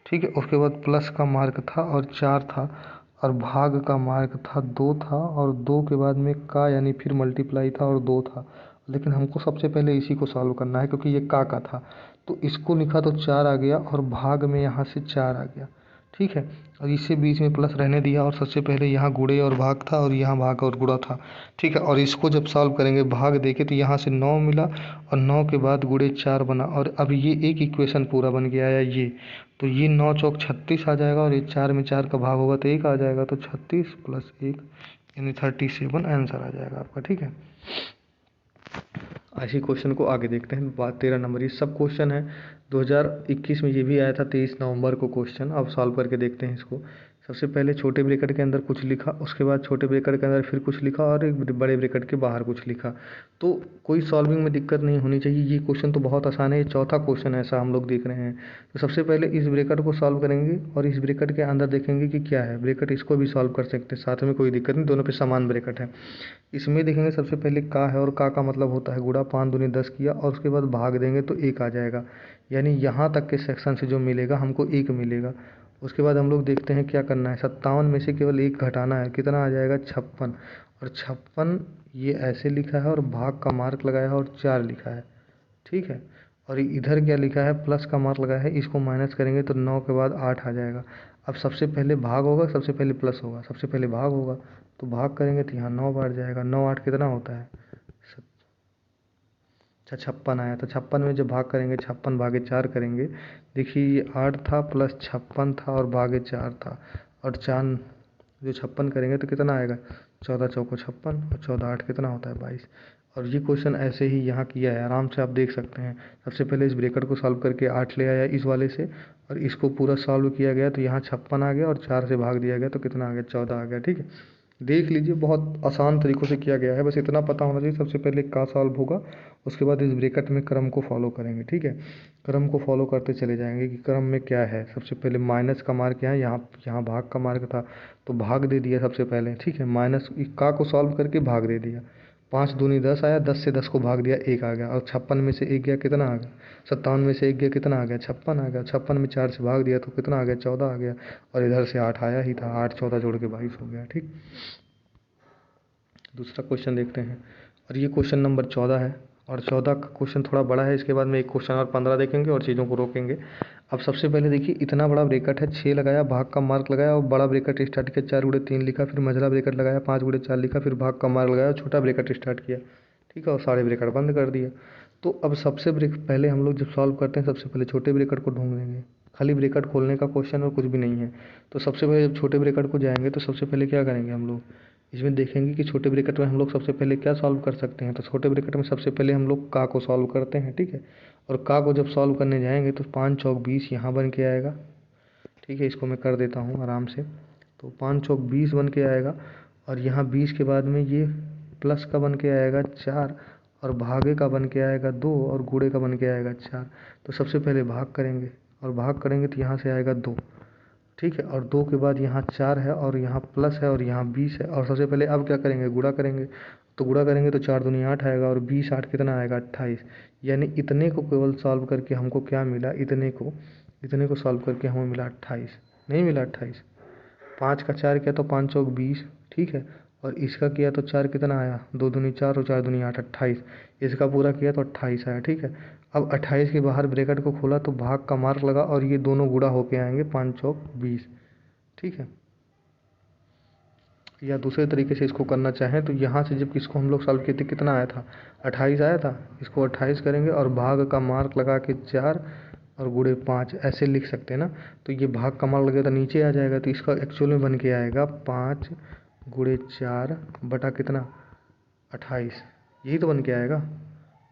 ठीक है। उसके बाद प्लस का मार्क था और 4 था, और भाग का मार्क था 2 था, और 2 के बाद में का यानी फिर मल्टीप्लाई था और 2 था। लेकिन हमको सबसे पहले इसी को सॉल्व करना है क्योंकि ये का था, तो इसको लिखा तो 4 आ गया, और भाग में यहाँ से 4 आ गया, ठीक है। और इससे बीच में प्लस रहने दिया, और सबसे पहले यहाँ गुणे और भाग था और यहाँ भाग और गुणा था, ठीक है। और इसको जब सॉल्व करेंगे भाग देके तो यहाँ से 9 मिला, और 9 के बाद गुणे 4 बना, और अब ये एक इक्वेशन पूरा बन के आया ये। तो ये 9 चौक 36 आ जाएगा, और ये 4 में 4 का भाग होगा तो 1 आ जाएगा, तो 36 + 1 यानी 37 आंसर आ जाएगा आपका, ठीक है। ऐसे क्वेश्चन को आगे देखते हैं। बात 13 नंबर, ये सब क्वेश्चन है 2021 में, ये भी आया था 23 नवंबर को क्वेश्चन। अब सॉल्व करके देखते हैं इसको। सबसे पहले छोटे ब्रैकेट के अंदर कुछ लिखा, उसके बाद छोटे ब्रैकेट के अंदर फिर कुछ लिखा, और एक बड़े ब्रैकेट के बाहर कुछ लिखा। तो कोई सॉल्विंग में दिक्कत नहीं होनी चाहिए। ये क्वेश्चन तो बहुत आसान है, ये चौथा क्वेश्चन ऐसा हम लोग देख रहे हैं। तो सबसे पहले इस ब्रैकेट को सॉल्व करेंगे, और इस ब्रैकेट के अंदर देखेंगे कि क्या है ब्रैकेट, इसको भी सॉल्व कर सकते हैं साथ में, कोई दिक्कत नहीं, दोनों पे समान ब्रैकेट है। इसमें देखेंगे सबसे पहले का है, और का मतलब होता है गुणा, 5 दूनी 10 किया, और उसके बाद भाग देंगे तो 1 आ जाएगा, यानी यहाँ तक के सेक्शन से जो मिलेगा हमको 1 मिलेगा। उसके बाद हम लोग देखते हैं क्या करना है, 57 में से केवल 1 घटाना है, कितना आ जाएगा 56, और 56 ये ऐसे लिखा है और भाग का मार्क लगाया है और 4 लिखा है, ठीक है। और इधर क्या लिखा है, प्लस का मार्क लगाया है, इसको माइनस करेंगे तो 9 के बाद 8 आ जाएगा। अब सबसे पहले भाग होगा, सबसे पहले प्लस होगा, सबसे पहले भाग होगा, तो भाग करेंगे तो यहाँ 9 बार जाएगा, 9 8 कितना होता है, अच्छा 56 आया। तो 56 में जब भाग करेंगे, 56 भागे 4 करेंगे, देखिए ये 8 था प्लस 56 था और भागे 4 था, और 4 जो 56 करेंगे तो कितना आएगा, 14 चौको 56, और 14 8 कितना होता है 22। और ये क्वेश्चन ऐसे ही यहाँ किया है, आराम से आप देख सकते हैं। सबसे पहले इस ब्रैकेट को सॉल्व करके 8 ले आया इस वाले से, और इसको पूरा सॉल्व किया गया तो यहाँ 56 आ गया, और 4 से भाग दिया गया तो कितना आ गया, 14 आ गया, ठीक है। देख लीजिए, बहुत आसान तरीक़ों से किया गया है, बस इतना पता होना चाहिए। सबसे पहले का सॉल्व होगा, उसके बाद इस ब्रैकेट में क्रम को फॉलो करेंगे, ठीक है। क्रम को फॉलो करते चले जाएंगे कि क्रम में क्या है। सबसे पहले माइनस का मार्क क्या है, यहाँ यहाँ भाग का मार्क था तो भाग दे दिया सबसे पहले, ठीक है। माइनस का को सॉल्व करके भाग दे दिया, 5 दूनी 10 आया, 10 से 10 को भाग दिया 1 आ गया, और 56 में से 1 गया कितना आ गया, 57 में से 1 गया कितना आ गया, 56 आ गया। 56 में 4 से भाग दिया तो कितना आ गया, 14 आ गया, और इधर से 8 आया ही था, 8 14 जोड़ के 22 हो गया, ठीक। दूसरा क्वेश्चन देखते हैं, और ये क्वेश्चन नंबर 14 है, और 14 का क्वेश्चन थोड़ा बड़ा है। इसके बाद में एक क्वेश्चन और 15 देखेंगे और चीज़ों को रोकेंगे। अब सबसे पहले देखिए, इतना बड़ा ब्रैकेट है, 6 लगाया, भाग का मार्क लगाया, और बड़ा ब्रैकेट स्टार्ट किया, 4 गुणे 3 लिखा, फिर मझला ब्रैकेट लगाया, 5 गुणे 4 लिखा, फिर भाग का मार्क लगाया, छोटा ब्रैकेट स्टार्ट किया, ठीक है, और सारे ब्रैकेट बंद कर दिया। तो अब सबसे पहले हम लोग जब सॉल्व करते हैं, सबसे पहले छोटे ब्रैकेट को ढूंढ लेंगे। खाली ब्रैकेट खोलने का क्वेश्चन और कुछ भी नहीं है। तो सबसे पहले जब छोटे ब्रैकेट को जाएंगे तो सबसे पहले क्या करेंगे हम लोग, इसमें देखेंगे कि छोटे ब्रैकेट में हम लोग सबसे पहले क्या सॉल्व कर सकते हैं। तो छोटे ब्रैकेट में सबसे पहले हम लोग का को सॉल्व करते हैं, ठीक है। और का को जब सॉल्व करने जाएंगे तो 5 चौक 20 यहाँ बन के आएगा, ठीक है। इसको मैं कर देता हूँ आराम से। तो 5 चौक 20 बन के आएगा, और यहाँ 20 के बाद में ये प्लस का बन के आएगा 4, और भागे का बन के आएगा 2, और गुणे का बन के आएगा 4। तो सबसे पहले भाग करेंगे, और भाग करेंगे तो यहाँ से आएगा 2, ठीक है। और 2 के बाद यहाँ 4 है, और यहाँ प्लस है, और यहाँ 20 है। और सबसे पहले अब क्या करेंगे, गुणा करेंगे। तो गुणा करेंगे तो 4 दूनी 8 आएगा, और 20 8 कितना आएगा, 28। यानी इतने को केवल सॉल्व करके हमको क्या मिला, इतने को सॉल्व करके हमें मिला 28, नहीं मिला 28। 5 का 4 किया तो 5 चौक 20, ठीक है। और इसका किया तो 4 कितना आया, 2 दूनी 4 और 4 दूनी 8, 28। इसका पूरा किया तो 28 आया, ठीक है। अब 28 के बाहर ब्रैकेट को खोला तो भाग का मार्क लगा, और ये दोनों गुणा होके आएंगे, 5 चौक 20, ठीक है। या दूसरे तरीके से इसको करना चाहें तो यहाँ से जब इसको हम लोग सॉल्व किए थे कितना आया था, 28 आया था। इसको 28 करेंगे और भाग का मार्क लगा के 4 और गुणे 5 ऐसे लिख सकते हैं ना। तो ये भाग का मार्क लगेगा तो नीचे आ जाएगा, तो इसका एक्चुअल में बन के आएगा 5 गुणे 4 बटा कितना, 28। यही तो बन के आएगा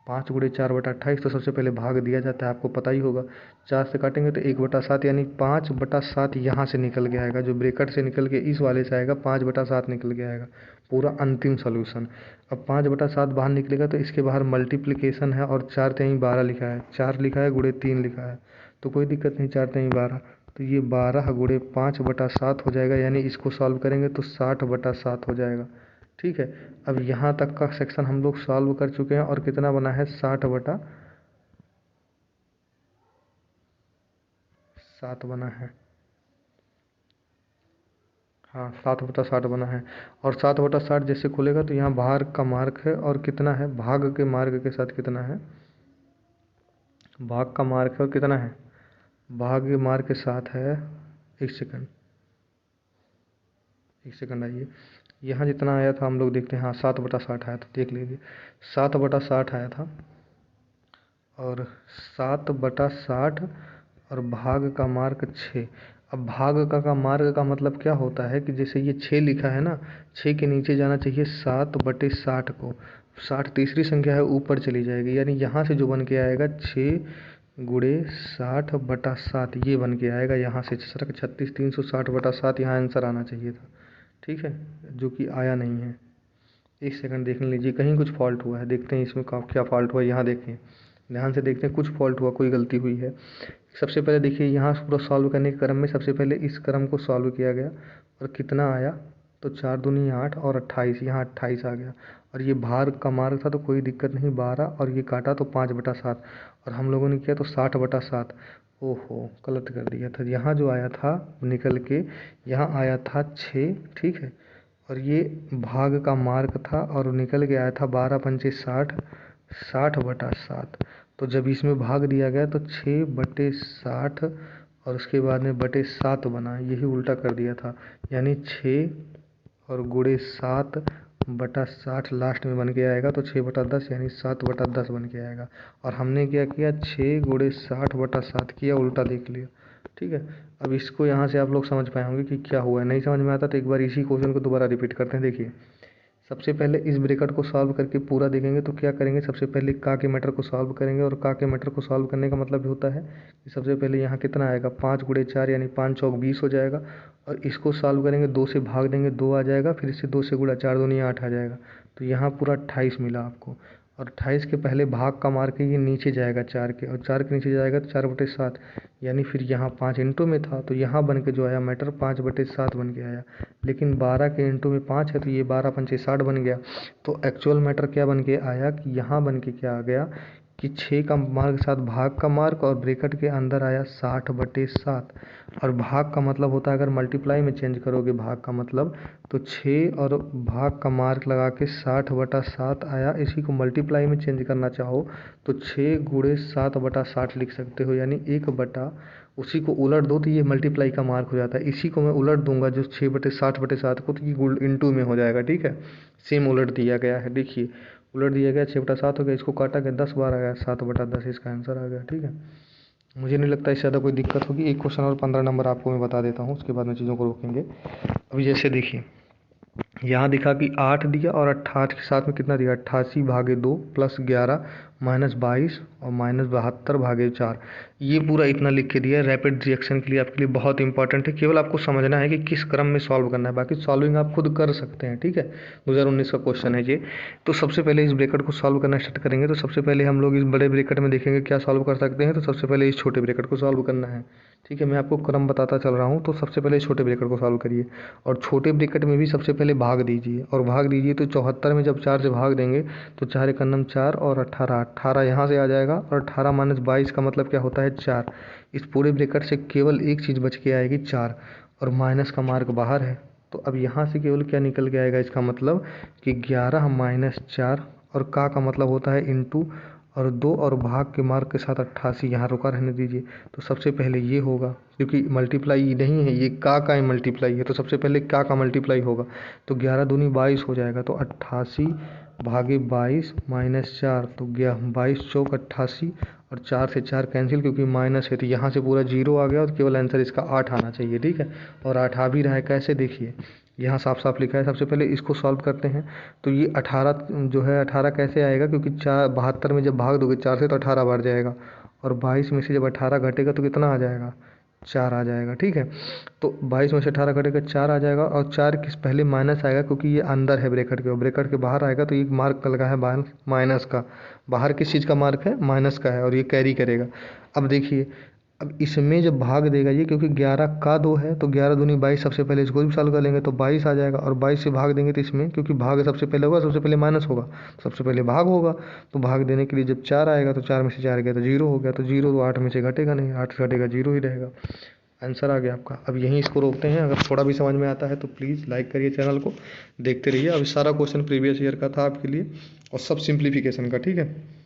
5 गुणे 4 बटा 28। तो सबसे पहले भाग दिया जाता है, आपको पता ही होगा। 4 से काटेंगे तो 1/7, यानी 5/7 यहाँ से निकल के आएगा, जो ब्रैकेट से निकल के इस वाले से आएगा 5/7 निकल के आएगा, पूरा अंतिम सोल्यूशन। अब 5/7 बाहर निकलेगा तो इसके बाहर मल्टीप्लिकेशन है, और 4 3 12 लिखा है, 4 लिखा है गुणे 3 लिखा है, तो कोई दिक्कत नहीं, 4 3 12। तो ये 12 गुणे 5/7 हो जाएगा, यानी इसको सॉल्व करेंगे तो 60/7 हो जाएगा, ठीक है। अब यहाँ तक का सेक्शन हम लोग सॉल्व कर चुके हैं, और कितना बना है, 60/7 बना है। हाँ, 60/60 बना है। और 60/60 जैसे खुलेगा तो यहाँ बाहर का मार्क है, और कितना है, भाग के मार्क के साथ कितना है, भाग का मार्क है, और कितना है, भाग के मार्क के साथ है, एक सेकंड आइए। यहाँ जितना आया था हम लोग देखते हैं, हाँ 7/60 आया था, देख लीजिए 7/60 आया था। और 7/60 और भाग का मार्क 6। अब भाग का मार्क का मतलब क्या होता है कि जैसे ये 6 लिखा है ना, 6 के नीचे जाना चाहिए 7/60 को। 60 तीसरी संख्या है, ऊपर चली जाएगी, यानी यहाँ से जो बन के आएगा 6 गुणे 60/7 ये बन के आएगा। यहाँ से 36 360/7 यहाँ आंसर आना चाहिए था, ठीक है, जो कि आया नहीं है। एक सेकंड देख लीजिए, कहीं कुछ फॉल्ट हुआ है, देखते हैं इसमें क्या फॉल्ट हुआ है। यहाँ देखें, ध्यान से देखते हैं, कुछ फॉल्ट हुआ, कोई गलती हुई है। सबसे पहले देखिए, यहाँ पूरा सॉल्व करने के क्रम में सबसे पहले इस क्रम को सॉल्व किया गया, और कितना आया, तो 4 दूनी 8 और 28, यहाँ 28 आ गया। और ये भार का मार्क था तो कोई दिक्कत नहीं, 12, और ये काटा तो 5/7, और हम लोगों ने किया तो 60/7। ओहो, गलत कर दिया था। यहाँ जो आया था निकल के, यहाँ आया था 6, ठीक है। और ये भाग का मार्क था, और निकल के आया था 12 पंचे 60, 60/7। तो जब इसमें भाग दिया गया तो 6/60, और उसके बाद में बटे 7 बना, यही उल्टा कर दिया था। यानी 6 और गुणे 7/60 लास्ट में बन के आएगा, तो 6/10 यानी 7/10 बन के आएगा। और हमने क्या किया, 6 गुणे 60/7 किया, उल्टा देख लिया, ठीक है। अब इसको यहाँ से आप लोग समझ पाए होंगे कि क्या हुआ है। नहीं समझ में आता तो एक बार इसी क्वेश्चन को दोबारा रिपीट करते हैं। देखिए, सबसे पहले इस ब्रैकेट को सॉल्व करके पूरा देखेंगे तो क्या करेंगे, सबसे पहले का के मैटर को सॉल्व करेंगे। और का के मैटर को सॉल्व करने का मतलब होता है कि सबसे पहले यहाँ कितना आएगा, 5 × 4 यानी 5 चौक 20 हो जाएगा। और इसको सॉल्व करेंगे, 2 से भाग देंगे 2 आ जाएगा, फिर इससे 2 से गुणा 4 दूनी 8 आ जाएगा। तो यहाँ पूरा 28 मिला आपको। और 28 के पहले भाग का मार के ये नीचे जाएगा 4 के, और 4 के नीचे जाएगा तो 4/7, यानी फिर यहाँ 5 इंटू में था तो यहाँ बन के जो आया मैटर 5/7 बन के आया। लेकिन 12 के इंटू में 5 है तो ये 12 पंचे 60 बन गया। तो एक्चुअल मैटर क्या बन के आया कि यहाँ बन के क्या आ गया कि 6 का मार्क के साथ भाग का मार्क और ब्रैकेट के अंदर आया 60/7। और भाग का मतलब होता है, अगर मल्टीप्लाई में चेंज करोगे भाग का मतलब, तो 6 और भाग का मार्क लगा के 60/7 आया। इसी को मल्टीप्लाई में चेंज करना चाहो तो 6 × 7/60 लिख सकते हो, यानी 1 बटा, उसी को उलट दो तो ये मल्टीप्लाई का मार्क हो जाता है। इसी को मैं उलट दूंगा जो 6/60/7 को, तो ये इंटू में हो जाएगा। ठीक है, सेम उलट दिया गया है, देखिए उलट दिया गया, 6/7 हो गया, इसको काटा गया 10 बार आ गया, 7/10 इसका आंसर आ गया। ठीक है, मुझे नहीं लगता इससे ज़्यादा कोई दिक्कत होगी। एक क्वेश्चन और 15 नंबर आपको मैं बता देता हूँ, उसके बाद में चीज़ों को रोकेंगे। अभी जैसे देखिए यहाँ दिखा कि 8 दिया और 88 के साथ में कितना दिया, 88/2 + 11 -22 और -72/4। ये पूरा इतना लिख के दिया है रैपिड रिएक्शन के लिए, आपके लिए बहुत इंपॉर्टेंट है। केवल आपको समझना है कि किस क्रम में सॉल्व करना है, बाकी सॉल्विंग आप खुद कर सकते हैं। ठीक है, 2019 का क्वेश्चन है ये। तो सबसे पहले इस ब्रैकेट को सॉल्व करना स्टार्ट करेंगे। तो सबसे पहले हम लोग इस बड़े ब्रैकेट में देखेंगे क्या सॉल्व कर सकते हैं। तो सबसे पहले इस छोटे ब्रैकेट को सॉल्व करना है। ठीक है, मैं आपको क्रम बताता चल रहा हूँ। तो सबसे पहले छोटे ब्रैकेट को सॉल्व करिए, और छोटे ब्रैकेट में भी सबसे पहले भाग दीजिए, और भाग दीजिए तो 74 में जब 4 से भाग देंगे तो 4 × 9 4 और 18 यहाँ से आ जाएगा। और 18 - 22 का मतलब क्या होता है, 4। इस पूरे ब्रैकेट से केवल एक चीज़ बच के आएगी, 4, और माइनस का मार्क बाहर है। तो अब यहाँ से केवल क्या निकल के आएगा, इसका मतलब कि 11 - 4, और का मतलब होता है इंटू, और 2 और भाग के मार्क के साथ 88, यहाँ रुका रहने दीजिए। तो सबसे पहले ये होगा, क्योंकि मल्टीप्लाई नहीं है ये, का मल्टीप्लाई है, तो सबसे पहले का मल्टीप्लाई होगा। तो 11 दूनी 22 हो जाएगा, तो 88/22 - 4, तो 22 चौक 88, और 4 से 4 कैंसिल क्योंकि माइनस है, तो यहाँ से पूरा 0 आ गया, और केवल आंसर इसका 8 आना चाहिए। ठीक है, और 8 आ भी रहा है, कैसे देखिए यहाँ साफ साफ लिखा है। सबसे पहले इसको सॉल्व करते हैं। तो ये 18 जो है, 18 कैसे आएगा, क्योंकि 72 में जब भाग दोगे 4 से तो 18 बढ़ जाएगा, और 22 में से जब 18 घटेगा तो कितना आ जाएगा, 4 आ जाएगा। ठीक है, तो 22 में से 18 घटेगा 4 आ जाएगा, और 4 किस पहले माइनस आएगा क्योंकि ये अंदर है ब्रैकेट के, और ब्रैकेट के बाहर आएगा तो ये मार्क लगा है माइनस का। बाहर किस चीज़ का मार्क है, माइनस का है, और ये कैरी करेगा। अब देखिए, अब इसमें जब भाग देगा ये, क्योंकि 11 का 2 है तो 11 दूनी 22, सबसे पहले इसको भी सॉल्व कर लेंगे तो 22 आ जाएगा, और 22 से भाग देंगे तो इसमें, क्योंकि भाग सबसे पहले होगा, सबसे पहले माइनस होगा, सबसे पहले भाग होगा। तो भाग देने के लिए जब 4 आएगा तो 4 में से 4 गया तो 0 हो गया, तो 0 तो 8 में से घटेगा नहीं, 8 से घटेगा 0 ही रहेगा। आंसर आ गया आपका। अब यहीं इसको रोकते हैं। अगर थोड़ा भी समझ में आता है तो प्लीज़ लाइक करिए, चैनल को देखते रहिए। अब सारा क्वेश्चन प्रीवियस ईयर का था आपके लिए, और सब सिंप्लीफिकेशन का। ठीक है।